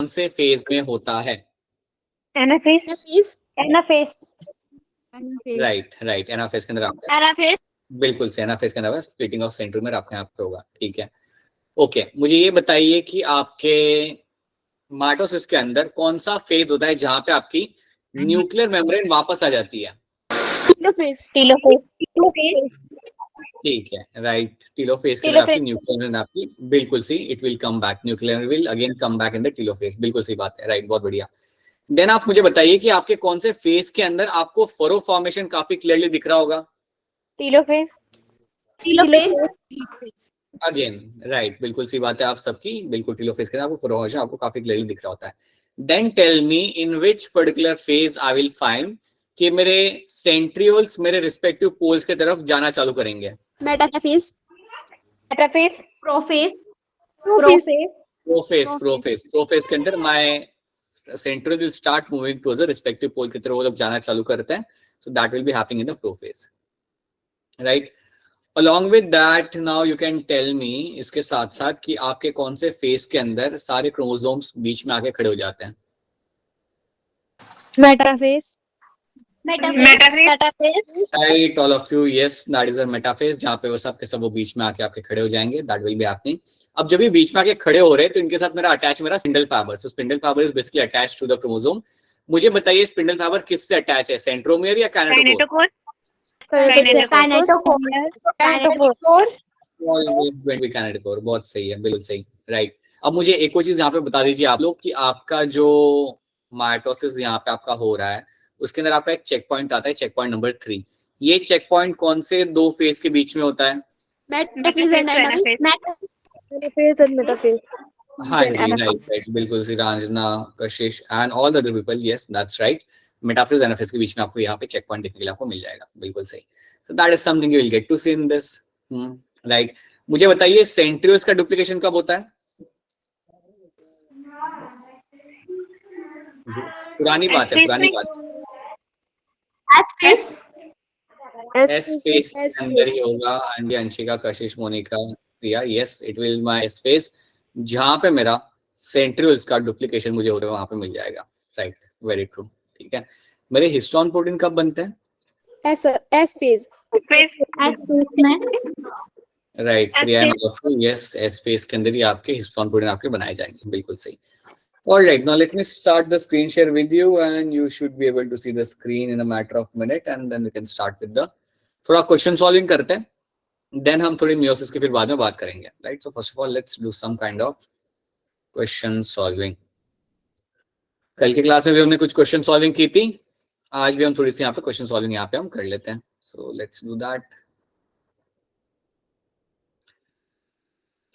कौन से फेज में होता है? एनाफेज। राइट राइट, एनाफेज के अंदर आपका एनाफेज। बिल्कुल से एनाफेज के अंदर स्प्लिटिंग ऑफ सेंट्रोमियर आपके यहाँ पे होगा। ठीक है, ओके। मुझे ये बताइए कि आपके माइटोसिस के अंदर कौन सा फेज होता है जहां पे आपकी न्यूक्लियर मेम्ब्रेन वापस आ जाती है? टीलोफेज। ठीक है, राइट। टीलोफेज के अंदर आपकी न्यूक्लियर मेम्ब्रेन आपकी बिल्कुल see it will come back, nuclear will again come back in the telophase. बिल्कुल सही बात है, राइट, बहुत बढ़िया। देन आप मुझे बताइए कि आपके कौन से फेज के अंदर आपको फरो फॉर्मेशन काफी क्लियरली दिख रहा होगा? टीलोफेज। अगेन राइट, बिल्कुल सी बात है आप सबकी, बिल्कुल टीलोफेज के अंदर आपको फरो फॉर्मेशन आपको काफी क्लियरली दिख रहा होता है। Then tell me in which particular phase I will find कि मेरे सेंट्रियोल्स मेरे रिस्पेक्टिव पोल्स की तरफ जाना चालू करेंगे? मेटाफेज। प्रोफेज। प्रोफेज के अंदर my centriole will start moving towards the respective pole की तरफ वो लोग जाना चालू करते हैं। So that will be happening in the prophase, right. Along with that, now you can tell me इसके साथ साथ कि आपके कौन से फेज के अंदर सारे क्रोमोसोम्स बीच में आके खड़े हो जाते हैं? Metaphase. Right, all of you, yes, that is a metaphase जहाँ पे वो सब के सब वो बीच में आके आपके खड़े हो जाएंगे। That will be happening. अब जब ये बीच में आके खड़े हो रहे हैं तो इनके साथ मेरा अटैच मेरा spindle fibre. So spindle fibre is basically attached to the chromosome. मुझे बताइए स्पिंडल फाइबर किससे अटैच है, सेंट्रोमियर या काइनेटोकोर? काइनेटोकोर, बहुत सही है, बिल्कुल सही, राइट। अब मुझे एक और चीज यहाँ पे बता दीजिए आप लोग कि आपका जो माइटोसिस यहाँ पे आपका हो रहा है उसके अंदर आपका एक चेक पॉइंट आता है, चेक पॉइंट नंबर 3। ये चेक पॉइंट कौन से दो फेज के बीच में होता है? हाँ जी, राइट राइट, बिल्कुल सी, रांजना, कशिश and all other people, yes that's right. Metaphase anaphase के बीच में आपको यहाँ पे चेक पॉइंट देखने के लिए आपको मिल जाएगा, बिल्कुल सही। So that is something you will get to see in this, right. मुझे बताइए सेंट्रियोल्स का डुप्लीकेशन कब होता है? पुरानी बात है, पुरानी बात। एस फेज के अंदर ही होगा। Aunty, Anshika, Kashish, Monika, Priya, yes it will my S phase जहां पे मेरा सेंट्रियोल्स का डुप्लीकेशन मुझे होता है वहां पे मिल जाएगा, राइट, वेरी ट्रू। ठीक है, मेरे हिस्टोन प्रोटीन कब बनते हैं? एस फेज में। Right, Priya end of you, yes S phase के अंदर ही आपके हिस्टोन प्रोटीन आपके बनाए जाएंगे, बिल्कुल सही। All right, now let me start the screen share with you and you should be able to see the screen in a matter of minute and then we can start with the थोड़ा question solving करते हैं, then हम थोड़ी meiosis की फिर बाद में बात करेंगे, right. So first of all let's do some kind of question solving. कल की क्लास में भी हमने कुछ क्वेश्चन सॉल्विंग की थी, आज भी हम थोड़ी सी यहाँ पे क्वेश्चन सॉल्विंग यहाँ पे हम कर लेते हैं। So let's do that.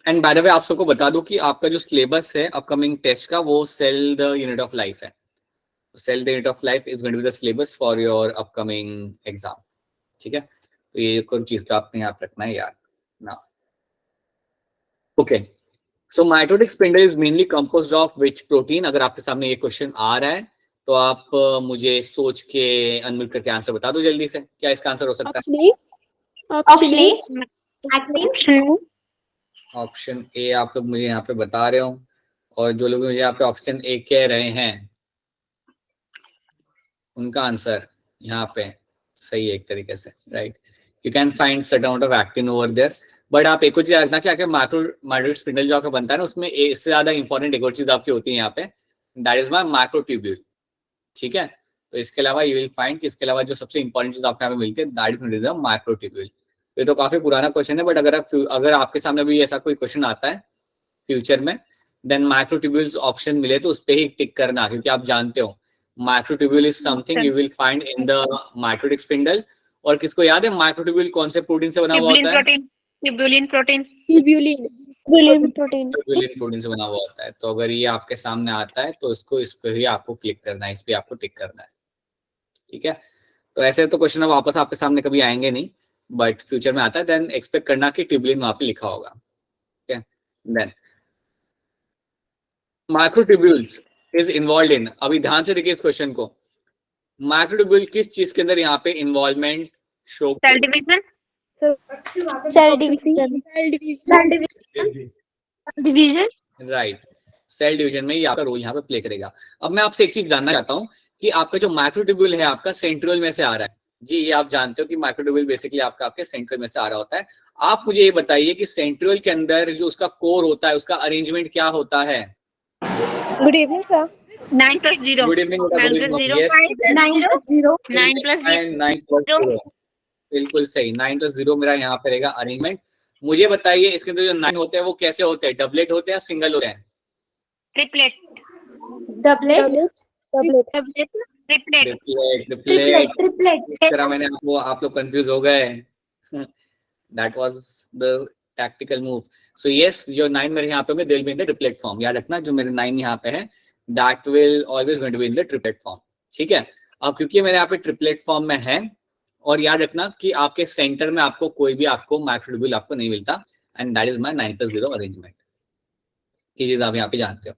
And by the way आप सबको बता दूं कि आपका जो सिलेबस है अपकमिंग टेस्ट का वो cell the unit of life है। Cell the unit of life is going to be the syllabus for your upcoming exam, ठीक है। तो ये कोई चीज का आपने यहाँ पे रखना है यार ना। Okay, so mitotic spindle is mainly composed of which protein? अगर आपके सामने ये क्वेश्चन आ रहा है तो आप मुझे सोच के अनम्यूट करके आंसर बता दो जल्दी से, क्या इसका आंसर हो सकता है? ऑप्शन ए आप लोग मुझे यहाँ पे बता रहे हो और जो लोग मुझे यहाँ पे ऑप्शन ए कह रहे हैं उनका आंसर यहाँ पे सही है एक तरीके से, right. You can find certain amount of actin over there, but आप एक और चीज रखना कि आगे माइक्रोमाइटोटिक स्पिंडल जो आपका बनता है ना उसमें इससे ज्यादा इंपॉर्टेंट एक और चीज आपकी होती है यहाँ पे, दैट इज माय माइक्रोट्यूब्यूल, ठीक है। तो इसके अलावा यू विल फाइंड कि इसके अलावा जो सबसे इंपॉर्टेंट चीज आपको यहाँ पे मिलती है दैट इज द माइक्रोट्यूब्यूल। ये तो काफी पुराना क्वेश्चन है, बट अगर आपके सामने भी ऐसा कोई क्वेश्चन आता है फ्यूचर में देन माइक्रोट्यूब्यूल्स ऑप्शन मिले तो उस पर ही टिक करना, क्योंकि आप जानते हो microtubule is something you will find in the mitotic spindle. और किसको याद है माइक्रोट्यूब्यूल कौन से प्रोटीन से बना हुआ होता है? ट्यूब्यूलिन प्रोटीन से बना हुआ होता है। तो अगर ये आपके सामने आता है तो इसको इस पे ही आपको क्लिक करना है, इस पे आपको टिक करना है, ठीक है। तो ऐसे तो क्वेश्चन वापस आपके सामने कभी आएंगे नहीं, बट फ्यूचर में आता है देन एक्सपेक्ट करना कि ट्यूब्यूलिन वहां पे लिखा होगा, ठीक है। Then microtubules is involve in, अभी ध्यान से देखिए इस क्वेश्चन को, माइक्रोट्यूब्यूल किस चीज के अंदर यहाँ पे involvement show? Cell division right, cell division में ये आपका रोल यहाँ पे प्ले करेगा। अब मैं आपसे एक चीज जानना चाहता हूँ कि आपका जो माइक्रोट्यूब्यूल है आपका सेंट्रियोल में से आ रहा है। जी, ये आप जानते हो कि माइक्रोट्यूब्यूल बेसिकली आपका आपके सेंट्रियोल में से आ रहा होता है। आप मुझे ये बताइए कि सेंट्रियोल के अंदर जो उसका कोर होता है उसका अरेंजमेंट क्या होता है? Good evening, sir. 9 plus 0. Good evening, good 9 plus evening. 0. Yes, 9 plus 0. 9 plus 9 plus 0. 0, बिल्कुल सही। 9 प्लस 0 मेरा यहाँ पे रहेगा अरेंजमेंट। मुझे बताइए इसके अंदर जो 9 होते हैं वो कैसे होते हैं? डबलेट होते हैं या सिंगल होते हैं? Triplet. Doublet. Doublet. Triplet. Triplet, triplet. Triplet. इस तरह मैंने आप लोग कंफ्यूज हो गए। That was the tactical move. So yes, जो 9 मेरे यहाँ पे होंगे they will be in the triplet form. याद रखना जो मेरे 9 यहाँ पे है that will always going to be in the triplet form. ठीक है, अब क्योंकि मेरे यहाँ पे ट्रिपलेट फॉर्म में है, और याद रखना कि आपके सेंटर में आपको कोई भी आपको माइक्रोट्यूब्यूल आपको नहीं मिलता, and that is my 9 plus 0 arrangement. ये चीज आप यहाँ पे जानते हो।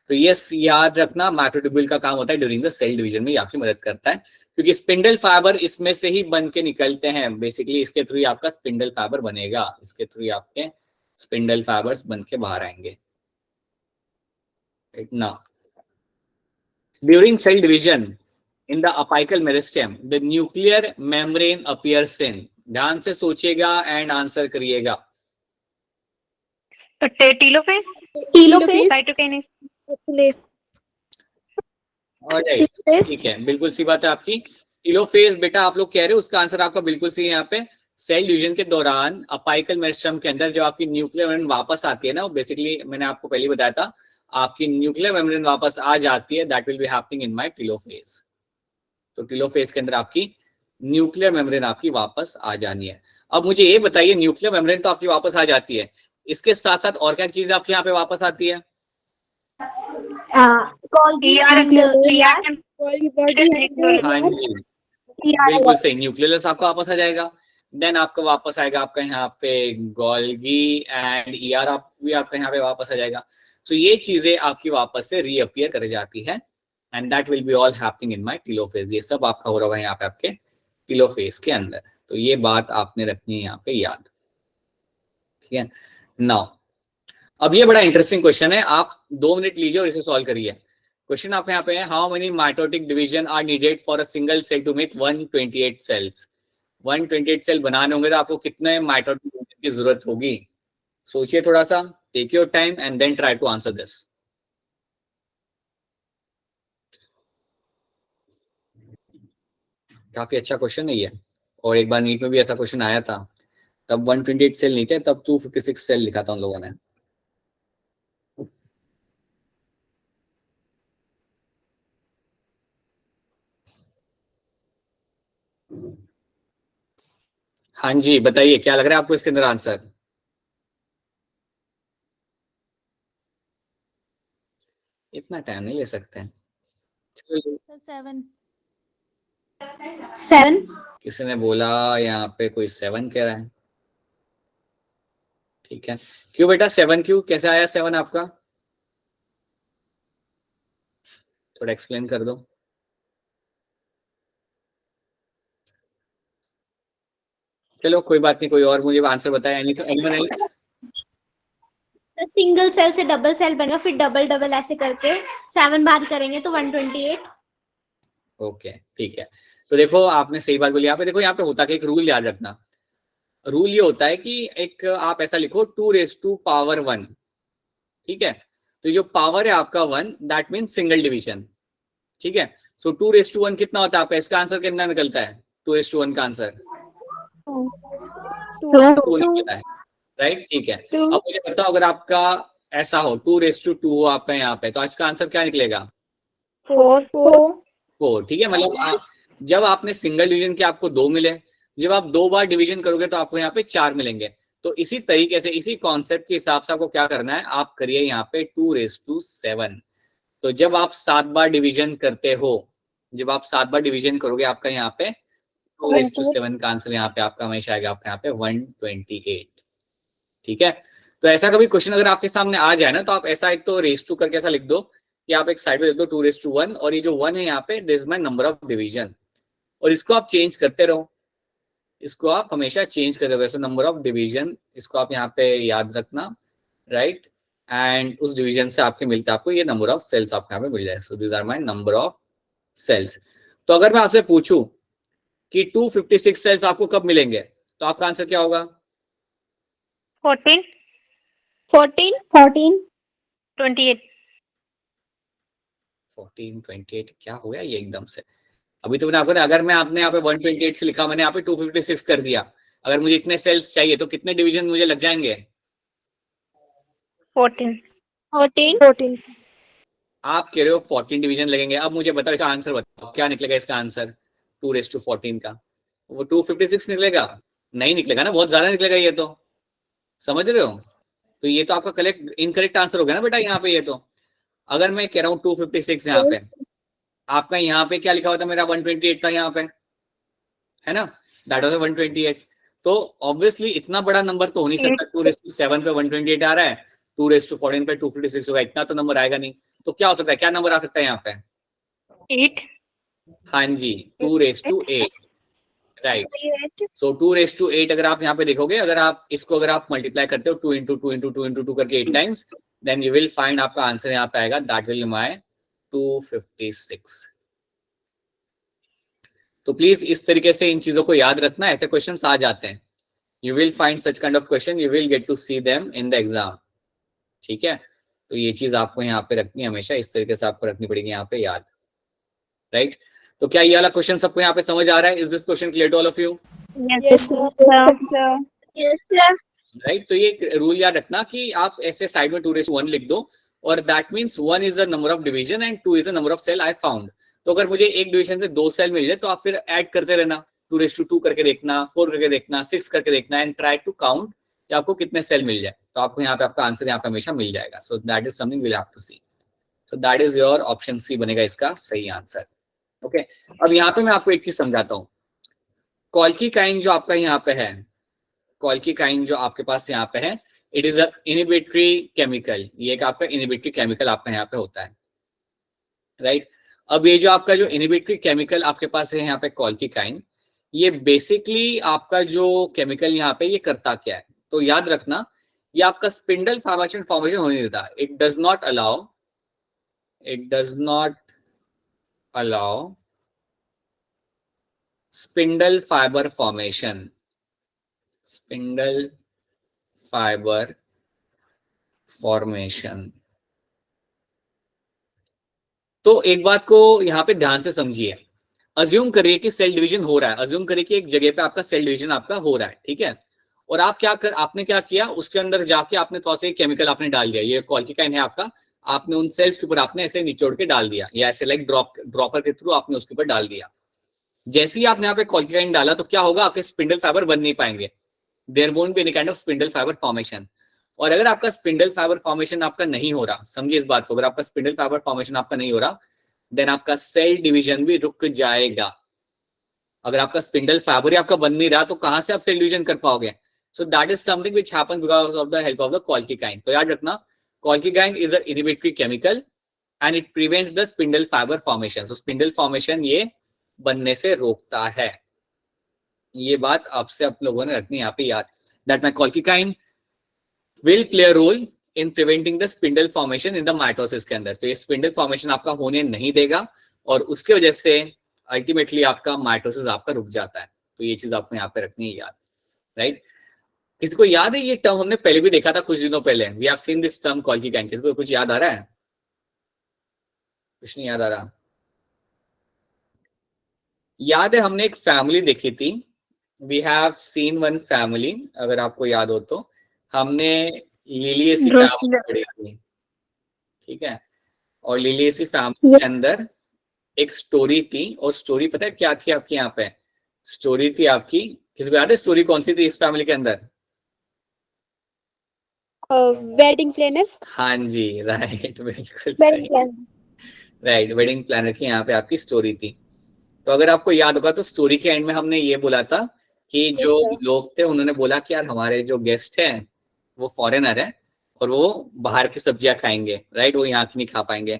तो यस, याद रखना माइक्रोट्यूब्यूल का काम होता है ड्यूरिंग द सेल डिवीजन में, ये आपकी मदद करता है क्योंकि स्पिंडल फाइबर इसमें से ही बन के निकलते हैं। बेसिकली इसके थ्रू आपका स्पिंडल फाइबर बनेगा, इसके थ्रू आपके स्पिंडल फाइबर्स बन के बाहर आएंगे। ना during cell division in the apical meristem the nuclear membrane appears in। ध्यान से सोचिएगा एंड आंसर करिएगा। Telophase. Telophase. Cytokinase. ऑलराइट, ठीक है, बिल्कुल सी बात है आपकी। टेलोफेज बेटा आप लोग कह रहे हो, उसका आंसर आपका बिल्कुल सही है। यहाँ पे सेल डिवीजन के दौरान अपाइकल मेरिस्टम के अंदर जब आपकी न्यूक्लियर मेम्ब्रेन वापस आती है ना, वो बेसिकली मैंने आपको पहले बताया था, आपकी न्यूक्लियर मेम्ब्रेन वापस आ जाती है, that will be happening in my telophase. तो टेलोफेज के अंदर आपकी न्यूक्लियर मेम्ब्रेन आपकी वापस आ जानी है। अब मुझे ये बताइए, न्यूक्लियर मेम्ब्रेन तो आपकी वापस आ जाती है, इसके साथ साथ और क्या चीज आपके यहाँ पे वापस आती है? हाँ जी, बिल्कुल सही, न्यूक्लियस आपका वापस आ जाएगा। देन आपका वापस आएगा आपका यहाँ पे गोल्गी एंड ईआर आप भी आपका यहाँ पे वापस आ जाएगा। तो ये चीजें आपकी वापस से रीअपियर कर जाती है, and that will be all happening in my telophase. ये सब आपका हो रहा होगा यहाँ पे आपके टेलोफेज के अंदर। तो ये बात आपने रखनी है यहाँ पे याद, ठीक है। नाउ अब ये बड़ा इंटरेस्टिंग क्वेश्चन है, आप 2 मिनट लीजिए और इसे सॉल्व करिए। क्वेश्चन आपके यहाँ पे है, how many mitotic division are needed for a single cell to make 128 cells. 128 cell बनाने होंगे तो आपको कितने माइटोटिक डिवीजन की जरूरत होगी? सोचिए थोड़ा सा, take your time and then try to answer this. काफी अच्छा क्वेश्चन है ये, और एक बार नीट में भी ऐसा क्वेश्चन आया था, तब 128 सेल नहीं थे, तब 256 सेल लिखा था उन लोगों ने। हाँ जी, बताइए क्या लग रहा है आपको इसके अंदर आंसर? इतना टाइम नहीं ले सकते हैं। 7। किसी ने बोला यहाँ पे कोई 7 कह रहा है, ठीक है। क्यों बेटा 7 क्यों, कैसे आया 7 आपका? थोड़ा एक्सप्लेन कर दो। चलो कोई बात नहीं, कोई और मुझे आंसर बताया। Anyone else? सिंगल सेल से डबल सेल बनेगा, फिर डबल डबल ऐसे करके 7 बार करेंगे तो 128। ओके, ठीक है। तो देखो आपने सही बात बोली। यहाँ पे देखो, यहाँ पे होता है, एक रूल याद रखना। रूल ये होता है कि एक आप ऐसा लिखो 2⁻1, ठीक है। तो जो पावर है आपका 1, दैट मीन सिंगल डिवीजन, ठीक है। सो 2⁻1 कितना होता है आपका? इसका आंसर कितना निकलता है? 2:1 का आंसर 2 निकलता है, राइट, ठीक है। अब मुझे बताओ, अगर आपका ऐसा हो 2:2 हो आपका यहाँ पे, तो इसका आंसर क्या निकलेगा? 4, ठीक है। मतलब जब आपने सिंगल डिवीजन के आपको 2 मिले, जब आप 2 बार डिवीजन करोगे तो आपको यहाँ पे 4 मिलेंगे। तो इसी तरीके से, इसी कॉन्सेप्ट के हिसाब से आपको क्या करना है, आप करिए यहाँ पे 2:7। तो जब आप 7 बार डिवीजन करते हो, जब आप 7 बार डिवीजन करोगे, आपका यहाँ पे 2:7 का आंसर यहाँ पे आपका हमेशा आएगा आपका यहाँ पे 128, ठीक है। तो ऐसा कभी क्वेश्चन अगर आपके सामने आ जाए ना, तो आप ऐसा एक तो रेस टू करके ऐसा लिख दो कि आप एक साइड में लिख दो 2:1, और ये जो 1 है यहाँ पे this is my number of division, और इसको आप चेंज करते रहो, इसको आप हमेशा चेंज करते रहो। नंबर ऑफ डिवीजन, इसको आप यहाँ पे याद रखना, राइट। एंड उस डिवीजन से आपके मिलता है आपको ये नंबर ऑफ सेल्स आपको यहाँ पे मिल जाए. So this are my number of cells. तो अगर मैं आपसे पूछूं कि 256 सेल्स आपको कब मिलेंगे, तो आपका आंसर क्या होगा? 14 14 28 14 28 क्या हो गया ये एकदम से? अभी तो मैंने आपको, अगर मैं आपने यहाँ पे 128 से लिखा, मैंने यहाँ पे 256 कर दिया. अगर मुझे इतने सेल्स चाहिए तो कितने डिवीजन मुझे लग जाएंगे? 14 आप कह रहे हो 14 डिवीजन लगेंगे. अब मुझे बताओ इसका आंसर बताओ, क्या निकलेगा इसका आंसर 2 raised to 14 का? वो 256 निकलेगा? नहीं निकलेगा ना, बहुत ज्यादा निकलेगा ये तो. समझ रहे हो? तो ये तो आपका करेक्ट इनकरेक्ट आंसर हो गया ना बेटा यहाँ पे. ये तो अगर मैं कह रहा हूँ 256 यहाँ पे, आपका यहाँ पे क्या लिखा हुआ था मेरा? 128 था यहाँ पे, है ना? That was 128. तो ऑब्वियसली इतना बड़ा नंबर तो हो नहीं सकता. 2 raised to 7 पे 128 आ रहा है, 2 raised to 14 पे 256 होगा, इतना तो नंबर आएगा नहीं. तो क्या हो सकता है, क्या नंबर आ सकता है यहाँ पे? 8 हाँ जी, 2 raised to 8. Right. So 2 raised to 8 अगर आप यहाँ पे देखोगे, अगर आप इसको अगर आप मल्टीप्लाई करते हो 2 into 2 into 2 into 2 करके 8 times, then you will find आपका आंसर यहाँ पे आएगा, दैट विल माय 256. तो प्लीज इस तरीके से इन चीजों को याद रखना, ऐसे क्वेश्चंस आ जाते हैं. You will find such kind of question, you will get to see them in the exam. ठीक है? तो ये चीज आपको यहाँ पे रखनी है, हमेशा इस तरीके से आपको रखनी पड़ेगी यहाँ पे याद. राइट. तो क्या ये वाला क्वेश्चन सबको यहाँ पे समझ आ रहा है? Is this question clear to all of you? Yes, sir. Right. तो ये रूल याद रखना कि आप ऐसे साइड में 2:1 लिख दो, और that means 1 is the number of division and 2 is the number of cell I found. तो अगर मुझे एक डिवीजन से 2 सेल मिल जाए तो आप फिर ऐड करते रहना, 2:2 करके देखना, 4 करके देखना, 6 करके देखना, एंड ट्राई टू काउंट कि आपको कितने सेल मिल जाए. तो आपको यहाँ पे आपका आंसर यहाँ पे हमेशा मिल जाएगा. So that is something will have to see. So that is your option C बनेगा इसका सही आंसर. ओके. अब यहाँ पे मैं आपको एक चीज समझाता हूँ. कॉल्कीकाइन जो आपका यहाँ पे है, कॉल्कीकाइन जो आपके पास यहाँ पे है, it is a inhibitory chemical. ये एक आपका इनहिबिटरी केमिकल आपका यहाँ पे होता है. राइट. अब ये जो आपका जो इनहिबिटरी केमिकल आपके पास है यहाँ पे कॉल्कीकाइन, ये बेसिकली आपका जो केमिकल यहाँ पे ये करता क्या है? तो याद रखना, ये आपका स्पिंडल फॉर्मेशन होने देता. It does not allow spindle fibre formation. तो एक बात को यहाँ पे ध्यान से समझिए. अज्यूम करिए कि सेल डिवीजन हो रहा है, अज्यूम करिए कि एक जगह पे आपका सेल डिवीजन आपका हो रहा है. ठीक है? और आप आपने क्या किया, उसके अंदर जाके आपने थोड़ा सा केमिकल आपने डाल दिया. ये कॉल्कीकाइन है आपका, आपने उन सेल्स के ऊपर आपने ऐसे निचोड़ के डाल दिया, या ऐसे लाइक ड्रॉपर के थ्रू आपने उसके ऊपर डाल दिया. जैसे ही आपने यहाँ पे कॉल्कीकाइन डाला तो क्या होगा, आपके स्पिंडल फाइबर बन नहीं पाएंगे. There won't be any kind of spindle fibre formation. और अगर आपका स्पिंडल फाइबर फॉर्मेशन आपका नहीं हो रहा, समझिए इस बात को, अगर आपका स्पिंडल फाइबर फॉर्मेशन आपका नहीं हो रहा, देन आपका सेल डिवीजन भी रुक जाएगा. अगर आपका स्पिंडल फाइबर ही आपका बन नहीं रहा तो कहां से आप सेल डिवीजन कर पाओगे? So that is something which happens because of the help of the colchicine. तो याद रखना, colchicine is a inhibitory chemical and it prevents the spindle fibre formation. तो स्पिंडल फॉर्मेशन ये बनने से रोकता है. ये बात आपसे आप लोगों ने रखनी है यहाँ पे याद, that my colchicine will play a role in preventing the spindle formation in the mitosis के अंदर. तो ये स्पिंडल फॉर्मेशन आपका होने नहीं देगा, और उसकी वजह से अल्टीमेटली आपका माइटोसिस आपका रुक जाता है. तो ये चीज आपको यहाँ पे रखनी है याद. राइट. किसी को याद है ये टर्म हमने पहले भी देखा था कुछ दिनों पहले. We have seen this term colchicine. किसी को कुछ याद आ रहा है? कुछ नहीं याद आ रहा? याद है हमने एक फैमिली देखी थी. We have seen one family, अगर आपको याद हो तो. हमने लिलिएसी फैमिली पढ़ी थी. ठीक है? और लिलिएसी फैमिली के अंदर एक स्टोरी थी, और स्टोरी पता है क्या थी आपकी यहाँ पे? स्टोरी थी आपकी, किसी को याद है स्टोरी कौन सी थी इस फैमिली के अंदर? Wedding planner. हाँ जी, राइट, बिल्कुल सही. राइट, वेडिंग प्लानर की यहाँ पे आपकी स्टोरी थी. तो अगर आपको याद होगा तो स्टोरी के एंड में हमने ये बोला था कि जो लोग थे उन्होंने बोला कि यार हमारे जो गेस्ट हैं वो फॉरेनर है और वो बाहर की सब्जियां खाएंगे. राइट. वो यहाँ की नहीं खा पाएंगे.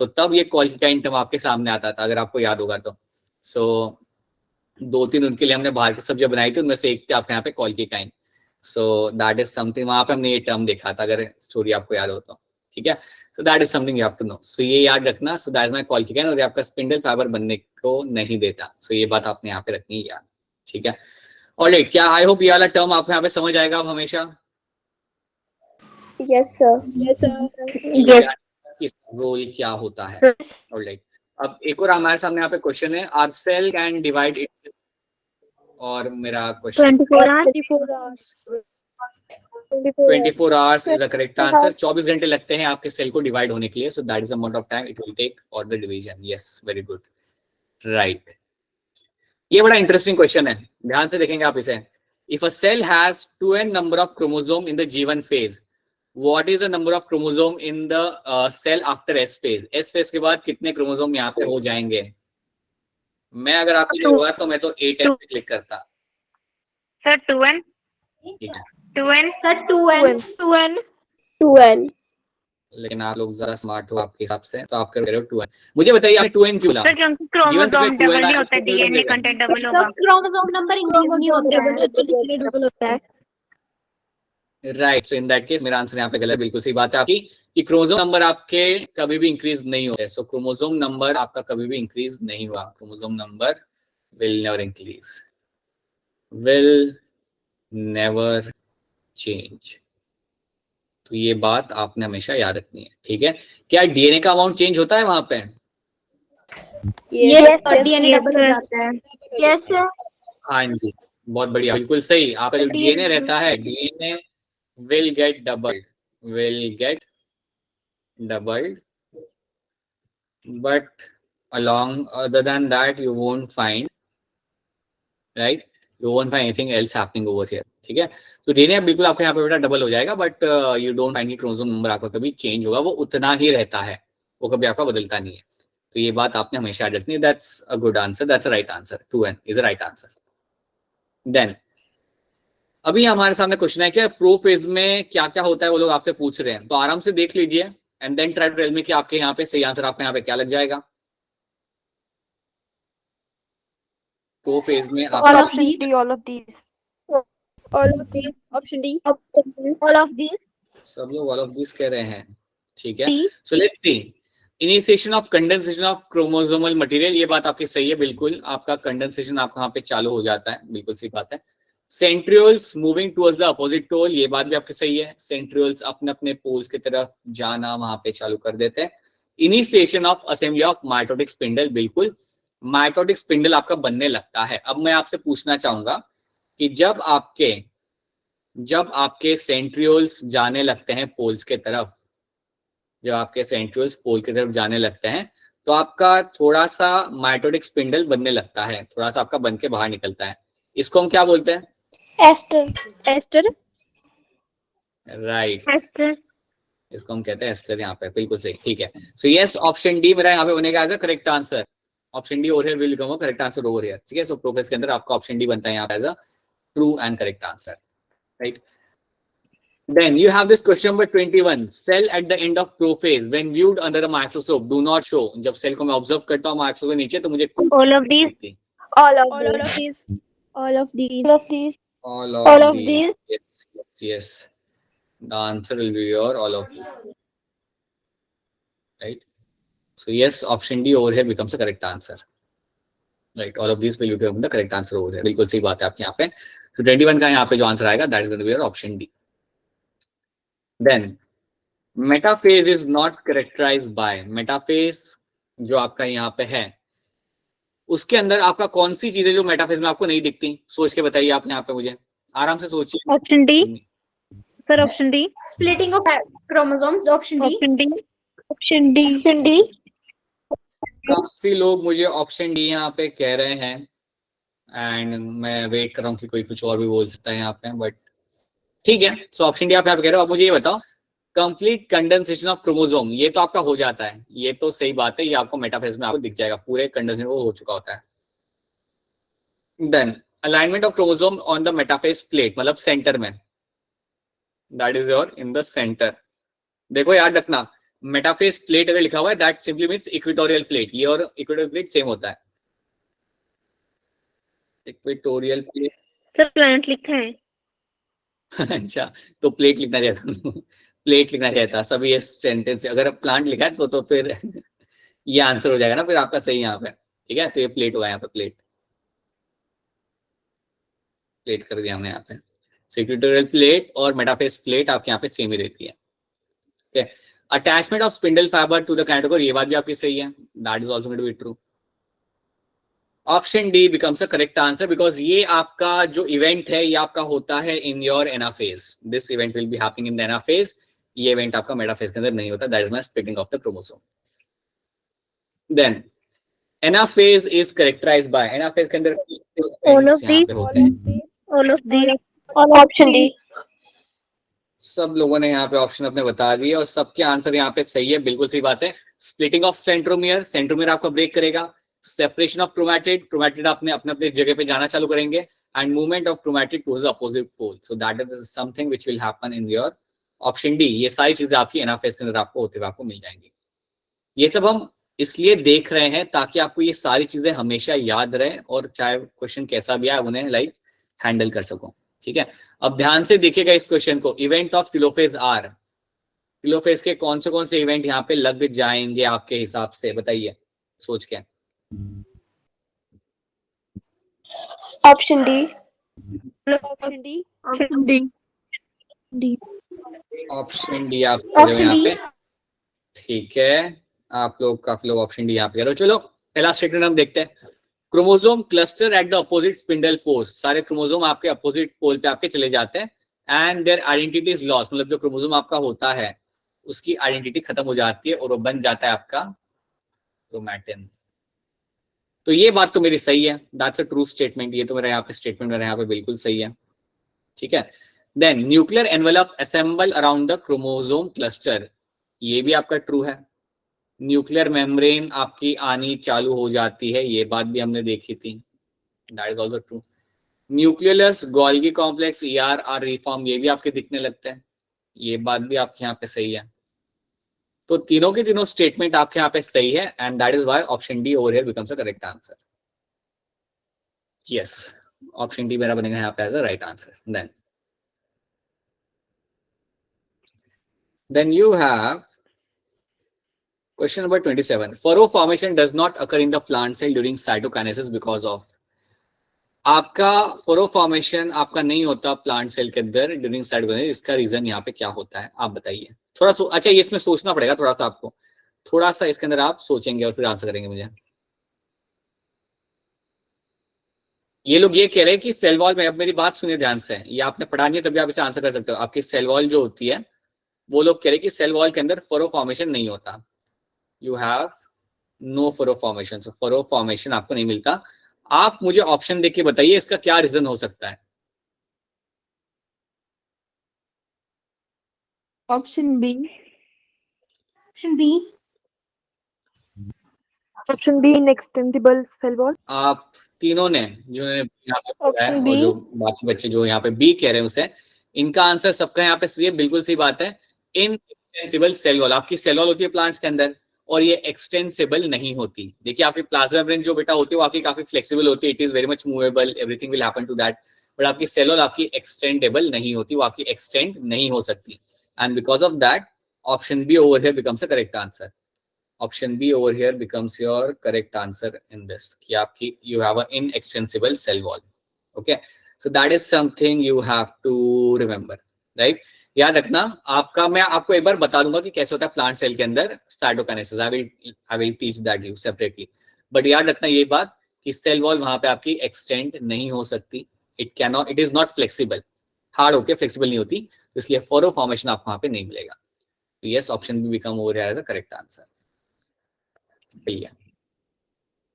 तो तब ये कॉल्कीकाइन टर्म आपके सामने आता था, अगर आपको याद होगा तो. सो 2-3 उनके लिए हमने बाहर की सब्जियां बनाई थी, उनमें से एक थी आपके यहाँ पे कॉल्कीकाइन. सो दैट इज समथिंग, वहां पे हमने ये टर्म देखा था, अगर स्टोरी आपको याद हो तो, ठीक है। तो that is something you have to know, so ये याद रखना। So that is my call और ये आपका स्पिंडल फाइबर बनने को नहीं देता, सो ये बात आपने यहाँ पे रखनी है याद, ठीक है। ऑलराइट, क्या आई होप ये वाला टर्म आपको यहाँ पे समझ आएगा अब हमेशा। Yes, sir. Yes, sir. Yes. किस रोल क्या होता है। ऑलराइट, अब एक और हमारे सामने यहाँ पे क्वेश्चन है, are cell can divide it, और मेरा question 24 hours. 24 hours is a correct answer. 24 घंटे लगते हैं आपके सेल को डिवाइड होने के लिए, so that is the amount of time it will take for the division. Yes, very good, right. ये बड़ा इंटरेस्टिंग क्वेश्चन है, ध्यान से देखेंगे आप इसे। If a cell has 2n number of chromosome in the G1 phase, what is the number of chromosome in the cell after S phase? S phase के बाद कितने क्रोमोसोम यहाँ पे हो जाएंगे? मैं अगर आपके लिए हुआ तो मैं तो 8n पे क्लिक करता। Sir, 2n. ठीक है, 2n. Sir, 2n. 2n. 2n. लेकिन आप लोग जरा स्मार्ट हो आपके हिसाब से, तो आप कर रहे हो 2n। मुझे बताइए आपने 2n क्यों ला? सर, क्योंकि जीवन क्रोमोसोम पे 2n डबल नहीं आया, होता, इसको क्यों डीएनए मिलेगा? कंटेंट डबल तो होगा। क्रोमोसोम नंबर इंक्रीज नहीं होता है। Right, so in that case मेरा आंसर यहाँ पे गलत, बिल्कुल सही बात है आपकी कि क्रोमोसोम नंबर आपके कभी भी इंक्रीज नहीं होते। सो क्रोमोसोम नंबर आपका कभी भी इंक्रीज नहीं हुआ, chromosome number will never increase, will never change. तो ये बात आपने हमेशा याद रखनी है, ठीक है। क्या डीएनए का अमाउंट चेंज होता है वहां पे? यस, और डीएनए डबल हो जाता है। Yes sir. हाँ जी, बहुत बढ़िया, बिल्कुल सही। आपका जो डीएनए रहता है, DNA will get doubled, but along other than that you won't find, right, you won't find anything else happening over here, ठीक है। तो डीएनए बिल्कुल आपका यहाँ पे बेटा डबल हो जाएगा, बट यू डोंट फाइंड कि क्रोमोसोम नंबर आपका कभी चेंज होगा, वो उतना ही रहता है, वो कभी आपका बदलता नहीं है। तो ये बात आपने हमेशा याद रखनी है। That's a good answer, that's a right answer, 2n is a right answer. Then अभी हमारे सामने क्वेश्चन है कि प्रो फेज में क्या क्या होता है, वो लोग आपसे पूछ रहे हैं, तो आराम से देख लीजिए and then try to tell me कि आपके यहाँ पे सही आंसर आपका यहाँ पे क्या लग जाएगा। प्रो फेज में All आप of these. all of these. All of these. Option D. All of these. सब लोग ऑल ऑफ दिस कह रहे हैं, ठीक है। D. So let's see, initiation of condensation of chromosomal material, ये बात आपकी सही है, बिल्कुल आपका कंडेंसेशन आपका यहाँ पे चालू हो जाता है, बिल्कुल सही बात है। Centrioles moving towards the opposite pole, ये बात भी आपकी सही है, सेंट्रियोल्स अपने अपने पोल्स की तरफ जाना वहां पे चालू कर देते हैं। Initiation of assembly of mitotic spindle, बिल्कुल माइटोटिक स्पिंडल आपका बनने लगता है। अब मैं आपसे पूछना चाहूंगा कि जब आपके सेंट्रियोल्स जाने लगते हैं पोल्स के तरफ, जब आपके सेंट्रियोल्स पोल की तरफ जाने लगते हैं, तो आपका थोड़ा सा माइटोटिक स्पिंडल बनने लगता है, थोड़ा सा आपका बन के बाहर निकलता है। इसको हम क्या बोलते हैं? एस्टर. एस्टर. Right, Esther. इसको हम कहते हैं एस्टर, यहाँ पे बिल्कुल सही, ठीक है। सो यस, ऑप्शन डी मेरा यहाँ पे बनेगा as a correct answer. Option D over here will become a correct answer over here, ठीक है। सो प्रोफेस के अंदर आपका ऑप्शन डी बनता है यहाँ पे as a true and correct answer, right. Then you have this question number 21. Cell at the end of prophase when viewed under a microscope do not show. जब सेल को मैं ऑब्जर्व करता हूँ microscope के नीचे, तो मुझे All of these. दिखती। All of All of these. All of these. All of these. All All of of these. these. Yes. The answer will be your all of these. Right. So yes, option D over here becomes the correct answer. Right. All of these will become the correct answer over here. बिल्कुल सही बात है आपके यहाँ पे। तो 21 का यहाँ पे जो आंसर आएगा, that is going to be your option D. Then metaphase is not characterised by, metaphase जो आपका यहाँ पे है, उसके अंदर आपका कौन सी चीजें जो मेटाफेज में आपको नहीं दिखती? सोच के बताइए आप यहाँ पे, मुझे आराम से सोचिए। Option D. Sir, option D. Splitting of chromosomes. Option D. Option D. Option D. Option D. काफी लोग मुझे ऑप्शन डी यहाँ पे कह रहे हैं एंड मैं वेट कर रहा हूँ कि कोई कुछ और भी बोल सकता है यहाँ पे, बट ठीक है। सो ऑप्शन डी आप यहाँ पे कह रहे हो। अब मुझे ये बताओ, कंप्लीट कंडेंसेशन ऑफ क्रोमोसोम, ये तो आपका हो जाता है, ये तो सही बात है, ये आपको मेटाफेज में आपको दिख जाएगा, पूरे कंडेंसेशन वो हो चुका होता है। Then alignment of chromosome on the metaphase plate, मतलब सेंटर में, that is your in the centre. देखो याद रखना, मेटाफेज प्लेट अगर लिखा हुआ है that simply means equatorial plate, ये और इक्वेटोरियल प्लेट सेम होता है। इक्वेटोरियल प्लेट Sir, planet लिखा है. अच्छा, तो प्लेट लिखना चाहता प्लेट लिखना चाहता सभी ये सेंटेंस, अगर प्लांट लिखा है तो फिर ये आंसर हो जाएगा ना फिर आपका सही यहाँ पे, ठीक है। तो ये प्लेट हुआ यहाँ पे, प्लेट प्लेट कर दिया हमने यहाँ पे। सो इक्वेटोरियल प्लेट और मेटाफेज प्लेट आपके यहाँ पे सेम ही रहती है, ठीक है। Attachment of spindle fibre to the kinetochore, ये बात भी आपकी सही है, that is also going to be true. Option D becomes a correct answer because ये आपका जो इवेंट है ये आपका होता है in your anaphase, this event will be happening in the anaphase, ये इवेंट आपका मेटाफेज के अंदर नहीं होता, that is my splitting of the chromosome. Then anaphase is characterised by, anaphase के अंदर All of यहाँ these. पे होते हैं, All of these. Option D. सब लोगों ने यहाँ पे ऑप्शन अपने बता दिए और सबके आंसर यहाँ पे सही है, बिल्कुल सही बात है। स्प्लिटिंग ऑफ सेंट्रोमियर, सेंट्रोमियर आपका ब्रेक करेगा, सेपरेशन ऑफ क्रोमैटिड, क्रोमैटिड अपने अपने अपने जगह पे जाना चालू करेंगे, and movement of chromatid to opposite pole, so that is something which will happen in your option D. ये सारी चीजें आपकी एनाफेज के अंदर आपको होते हुए आपको मिल जाएंगी। ये सब हम इसलिए देख रहे हैं ताकि आपको ये सारी चीजें हमेशा याद रहे और चाहे क्वेश्चन कैसा भी आए उन्हें लाइक हैंडल कर सको, ठीक है। अब ध्यान से देखिएगा इस क्वेश्चन को, event of telophase are, telophase के कौन से इवेंट यहाँ पे लग जाएंगे आपके हिसाब से, बताइए सोच के। Option D. Option D. Option D. D. Option D आप कह रहे हो ऑप्शन यहाँ डी। पे, ठीक है। आप लोग काफी लोग ऑप्शन डी यहाँ पे कह रहे हो। चलो पहला स्टेटमेंट हम देखते हैं, chromosome cluster at the opposite spindle post, सारे क्रोमोसोम आपके अपोजिट पोल पे आपके चले जाते हैं, and their identity is lost, मतलब जो क्रोमोसोम आपका होता है उसकी आइडेंटिटी खत्म हो जाती है और वो बन जाता है आपका क्रोमैटिन। तो ये बात तो मेरी सही है, दैट्स अ ट्रू स्टेटमेंट, ये तो मेरा यहाँ पे स्टेटमेंट मेरा यहाँ पे बिल्कुल सही है, ठीक है। Then nuclear envelope assemble around the chromosome cluster, ये भी आपका ट्रू है। न्यूक्लियर मेम्ब्रेन आपकी आनी चालू हो जाती है, ये बात भी हमने देखी थी, that is also true. Nucleus Golgi complex ER are reform, ये भी आपके दिखने लगते हैं, ये बात भी आपके यहाँ पे सही है। तो तीनों के तीनों स्टेटमेंट आपके यहाँ पे सही है, and that is why option D over here becomes a correct answer. Yes, option D मेरा बनेगा यहाँ पे as a right answer. Then you have question number 27, furrow formation does not occur in the plant cell during cytokinesis because of, आपका furrow formation आपका नहीं होता plant cell के अंदर ड्यूरिंग साइटोकाइनेसिस, इसका रीजन यहाँ पे क्या होता है आप बताइए थोड़ा अच्छा ये इसमें सोचना पड़ेगा थोड़ा सा, आपको थोड़ा सा इसके अंदर आप सोचेंगे और फिर आंसर करेंगे मुझे। ये लोग ये कह रहे हैं कि सेल वॉल में, अब मेरी बात सुनिए ध्यान से, ये आपने पढ़ा नहीं है तभी आप इसे आंसर कर सकते हो, आपकी सेल वॉल जो होती है वो लोग कह रहे हैं कि सेल वॉल के अंदर फरो फॉर्मेशन नहीं होता, you have no furrow formation, so furrow formation आपको नहीं मिलता। आप मुझे ऑप्शन देके बताइए इसका क्या रीजन हो सकता है। Option B. Option B. Option B, inextensible cell wall. आप तीनों ने जिन्होंने यहाँ पे पढ़ा है Option और B. जो बाकी बच्चे जो यहाँ पे बी कह रहे हैं उसे, इनका आंसर सबका यहाँ पे सही है, बिल्कुल सही बात है। इनएक्सटेंसिबल सेल वॉल, आपकी सेल वॉल होती है प्लांट्स के अंदर और ये एक्सटेंसिबल नहीं होती। देखिए आपकी प्लाज्मा मेम्ब्रेन जो बेटा होती है वो आपकी काफी फ्लेक्सिबल होती है, it is very much movable, everything will happen to that, but आपकी सेल वॉल आपकी एक्सटेंडेबल नहीं होती, वो आपकी एक्सटेंड नहीं हो सकती, and because of that option B over here becomes a correct answer. Option B over here becomes your correct answer in this, कि आपकी you have an inextensible cell wall, okay, so that is something you have to remember, right? याद रखना आपका, मैं आपको एक बार बता दूंगा कि कैसे होता है प्लांट सेल के अंदर cytokinesis, I will teach that you separately, but याद रखना ये बात कि सेल वॉल वहां पे आपकी एक्सटेंड नहीं हो सकती, it is not flexible, hard होके फ्लेक्सिबल नहीं होती, इसलिए फॉरो फॉर्मेशन आपको वहां पे नहीं मिलेगा। Yes, option B become over here as a correct answer. भैया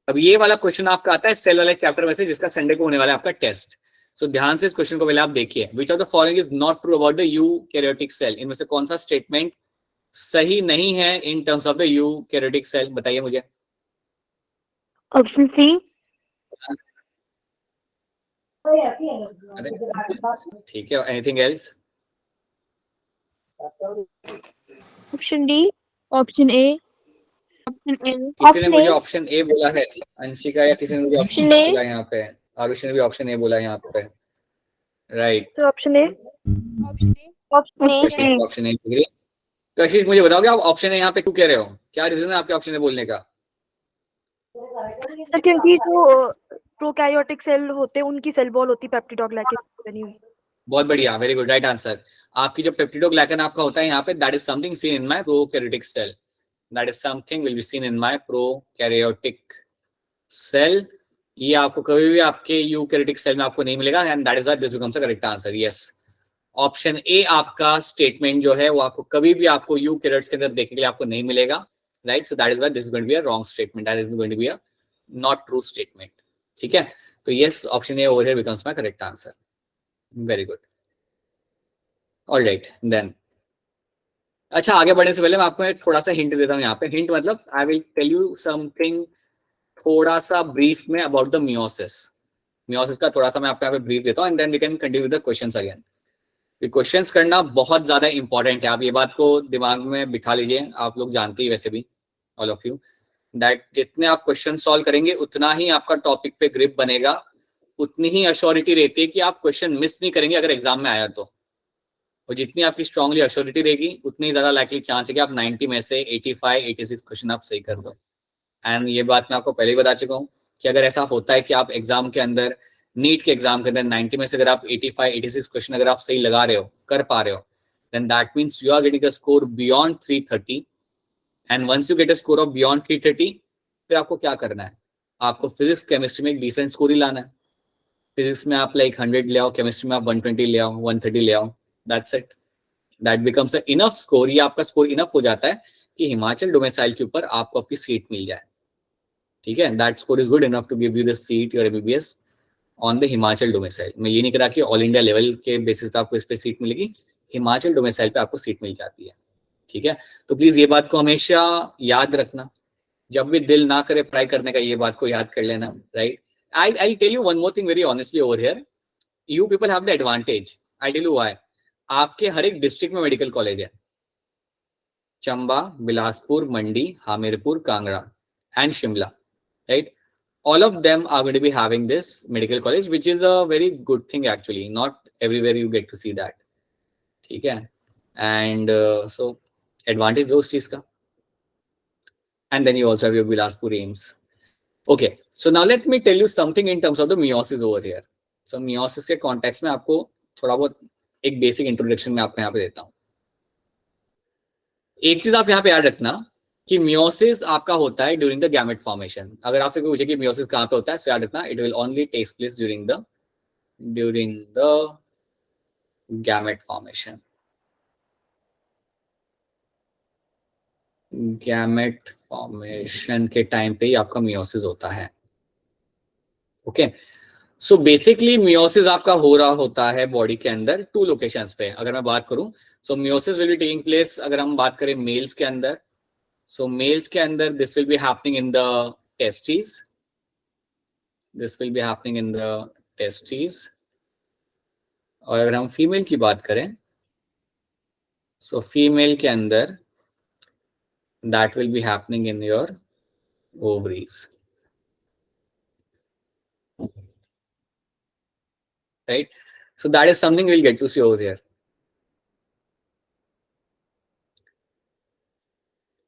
अब ये वाला क्वेश्चन आपका आता है सेल वाले चैप्टर में से, जिसका संडे को होने वाला है आपका टेस्ट। सो ध्यान से इस क्वेश्चन को पहले आप देखिए, which of the following is not true about the eukaryotic cell, इनमें से कौन सा स्टेटमेंट सही नहीं है in terms of the eukaryotic cell, बताइए मुझे। Option C. ठीक है, anything else? Option D. Option A. Option A. किसी ने Option मुझे A. ऑप्शन ए बोला है, अंशिका, या किसी ने मुझे ऑप्शन Option A. बोला यहाँ पे, आरुषि ने भी ऑप्शन ए बोला यहाँ पे। राइट, तो ऑप्शन ए। Option A. कशिश मुझे बताओगे आप ऑप्शन ए यहाँ पे क्यों कह रहे हो, क्या रीजन है आपके ऑप्शन ए बोलने का? सर क्योंकि जो प्रोकैरियोटिक सेल होते हैं उनकी सेल वॉल होती है पेप्टिडोग्लाइकेन बनी हुई। बहुत बढ़िया, वेरी गुड, राइट आंसर। आपकी जो पेप्टिडोग्लाइकन आपका होता है यहाँ पे, that is something seen in my prokaryotic cell, that is something will be seen in my prokaryotic cell. ये आपको कभी भी आपके यूकैरियोटिक सेल में आपको नहीं मिलेगा, and that is why this becomes a correct answer. Yes, option ए आपका स्टेटमेंट जो है वो आपको कभी भी आपको यूकैरियोट्स के अंदर देखने के लिए आपको नहीं मिलेगा, right? So that is why this is going to be a wrong statement, that is going to be a not true statement. ठीक है, तो yes, option A over here becomes my correct answer. Very good, alright then. अच्छा, आगे बढ़ने से पहले मैं आपको एक थोड़ा सा हिंट देता हूँ यहाँ पे। हिंट मतलब I will tell you something थोड़ा सा ब्रीफ में अबाउट द मियोसिस। मियोसिस का थोड़ा सा मैं आपको यहाँ पे ब्रीफ देता हूँ, and then we can continue the questions again. ये क्वेश्चंस करना बहुत ज्यादा इंपॉर्टेंट है, आप ये बात को दिमाग में बिठा लीजिए। आप लोग जानते ही वैसे भी, ऑल ऑफ यू, दैट जितने आप क्वेश्चन सॉल्व करेंगे उतना ही आपका टॉपिक पे ग्रिप बनेगा, उतनी ही अश्योरिटी रहती है कि आप क्वेश्चन मिस नहीं करेंगे अगर एग्जाम में आया तो। और जितनी आपकी स्ट्रांगली अश्योरिटी रहेगी उतनी ज्यादा लाइकली चांस है कि आप 90 में से 85 86 क्वेश्चन आप सही कर दो। एंड ये बात मैं आपको पहले ही बता चुका हूँ कि अगर ऐसा होता है कि आप एग्जाम के अंदर, नीट के एग्जाम के अंदर 90 में से अगर आप 85 86 क्वेश्चन अगर आप सही लगा रहे हो, कर पा रहे हो, then that means you are getting a score beyond 330। And once you get a score of beyond 330, फिर आपको क्या करना है? आपको फिजिक्स केमिस्ट्री में एक डिसेंट स्कोर ही लाना है। फिजिक्स में आप लाइक 100 ले आओ, केमिस्ट्री में आप 120 ले आओ, 130 ले आओ, that's it, that becomes a enough score. ये आपका स्कोर इनफ हो जाता है कि हिमाचल डोमिसाइल के ऊपर आपको आपकी सीट मिल जाए। ठीक है, that score is good enough to give you the seat your MBBS on the Himachal domicile. मैं ये नहीं करा कि ऑल इंडिया लेवल के बेसिस पे आपको इस पे सीट मिलेगी, हिमाचल डोमिसाइल पे आपको सीट मिल जाती है। ठीक है, तो प्लीज ये बात को हमेशा याद रखना, जब भी दिल ना करे पढ़ाई करने का, ये बात को याद कर लेना, right? I tell you one more thing very honestly over here, you people have the advantage. I tell you why. आपके हर एक डिस्ट्रिक्ट में मेडिकल कॉलेज है, Chamba, Bilaspur, Mandi, Hamirpur, Kangra and Shimla, right? All of them are going to be having this medical college, which is a very good thing actually. Not everywhere you get to see that. ठीक है, and so advantage दो उस चीज का. And then you also have your Bilaspur AIIMS. Okay, so now let me tell you something in terms of the meiosis over here. So meiosis के context में आपको थोड़ा बहुत एक basic introduction में आपको यहाँ पे देता हूँ. एक चीज आप यहाँ पे याद रखना कि मियोसिस आपका होता है ड्यूरिंग द गैमेट फॉर्मेशन। अगर आपसे कोई पूछे कि मियोसिस कहाँ पे होता है, तो याद रखना it will only takes place during the gamete formation. Gamete formation के टाइम पे ही आपका मियोसिस होता है। ओके, सो बेसिकली मियोसिस आपका हो रहा होता है बॉडी के अंदर टू लोकेशंस पे। अगर मैं बात करूं, so meiosis will be taking place, अगर हम बात करें मेल्स के अंदर, so males के अंदर this will be happening in the testes, this will be happening in the testes। और अगर हम फीमेल की बात करें, so फीमेल के अंदर that will be happening in your ovaries, right? So that is something we'll get to see over here.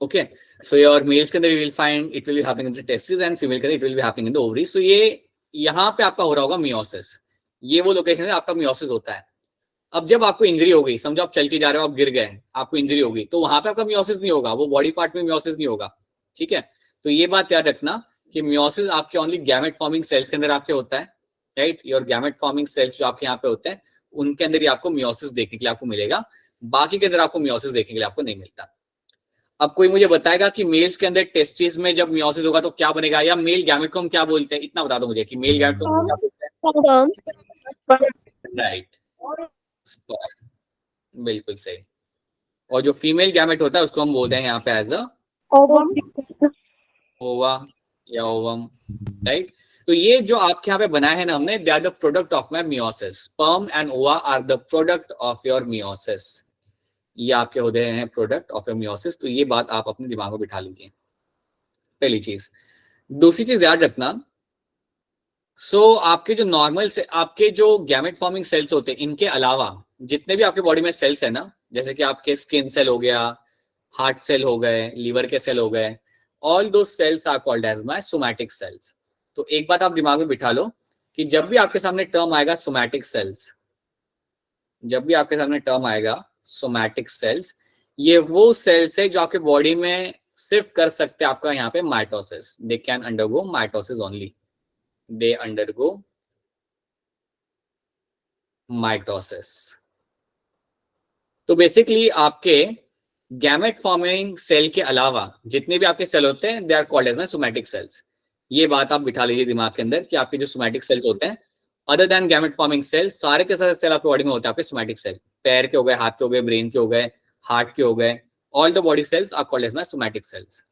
Okay, so your males के अंदर you will find it will be happening in the testes, and female के अंदर it will be happening in the ovaries। so ये यहाँ पे आपका हो रहा होगा meiosis, ये वो लोकेशन है आपका meiosis होता है। अब जब आपको इंजरी हो गई, समझो आप चल के जा रहे हो, आप गिर गए, आपको इंजरी हो गई, तो वहां पे आपका मियोसिस नहीं होगा, वो बॉडी पार्ट में मियोसिस नहीं होगा। ठीक है, तो ये बात याद रखना कि मियोसिस आपके ओनली गैमेट फॉर्मिंग सेल्स के अंदर आपके होता है, right? Your gamete forming sales जो आपके यहाँ पे होते हैं उनके अंदर ही आपको मियोसिस देखने के लिए आपको मिलेगा, बाकी के अंदर आपको मियोसिस देखने के लिए आपको नहीं मिलता। अब कोई मुझे बताएगा कि मेल्स के अंदर टेस्टिस में जब मियोसिस होगा तो क्या बनेगा, या मेल गैमेट को हम क्या बोलते हैं, इतना बता दो मुझे कि मेल गैमेट को क्या बोलते हैं? राइट, बिल्कुल सही। और जो फीमेल गैमेट होता है उसको हम बोलते हैं यहाँ पे एज अ ओवा या ओवम, राइट? तो ये जो आपके यहाँ पे बनाया है ना हमने, they are the product of my meiosis. Sperm and ova are the product of your meiosis. ये आपके होते हैं प्रोडक्ट ऑफ योर मियोसिस। तो ये बात आप अपने दिमाग में बिठा लीजिए, पहली चीज। दूसरी चीज याद रखना सो आपके जो नॉर्मल से आपके जो गैमेट फॉर्मिंग सेल्स होते हैं, इनके अलावा जितने भी आपके बॉडी में सेल्स है ना, जैसे कि आपके स्किन सेल हो गया, हार्ट सेल हो गए, लीवर के सेल हो गए, ऑल दो cells are called as my somatic cells. तो एक बात आप दिमाग में बिठा लो कि जब भी आपके सामने टर्म आएगा सोमैटिक सेल्स, जब भी आपके सामने टर्म आएगा सोमैटिक सेल्स, ये वो सेल्स है जो आपके बॉडी में सिर्फ कर सकते हैं आपका यहाँ पे mitosis. They can undergo mitosis only, they undergo mitosis. तो बेसिकली आपके गैमेट फॉर्मिंग सेल के अलावा जितने भी आपके सेल होते हैं, they are called as somatic cells. ये बात आप बिठा लीजिए दिमाग के अंदर कि आपके जो सोमैटिक सेल्स होते हैं, other than gamete forming cell, सारे के सारे सेल आपके बॉडी में होते हैं आपके सोमैटिक सेल। पैर के हो गए, हाथ के हो गए, ब्रेन के हो गए, हार्ट के हो गए, all the body cells are called as somatic cells.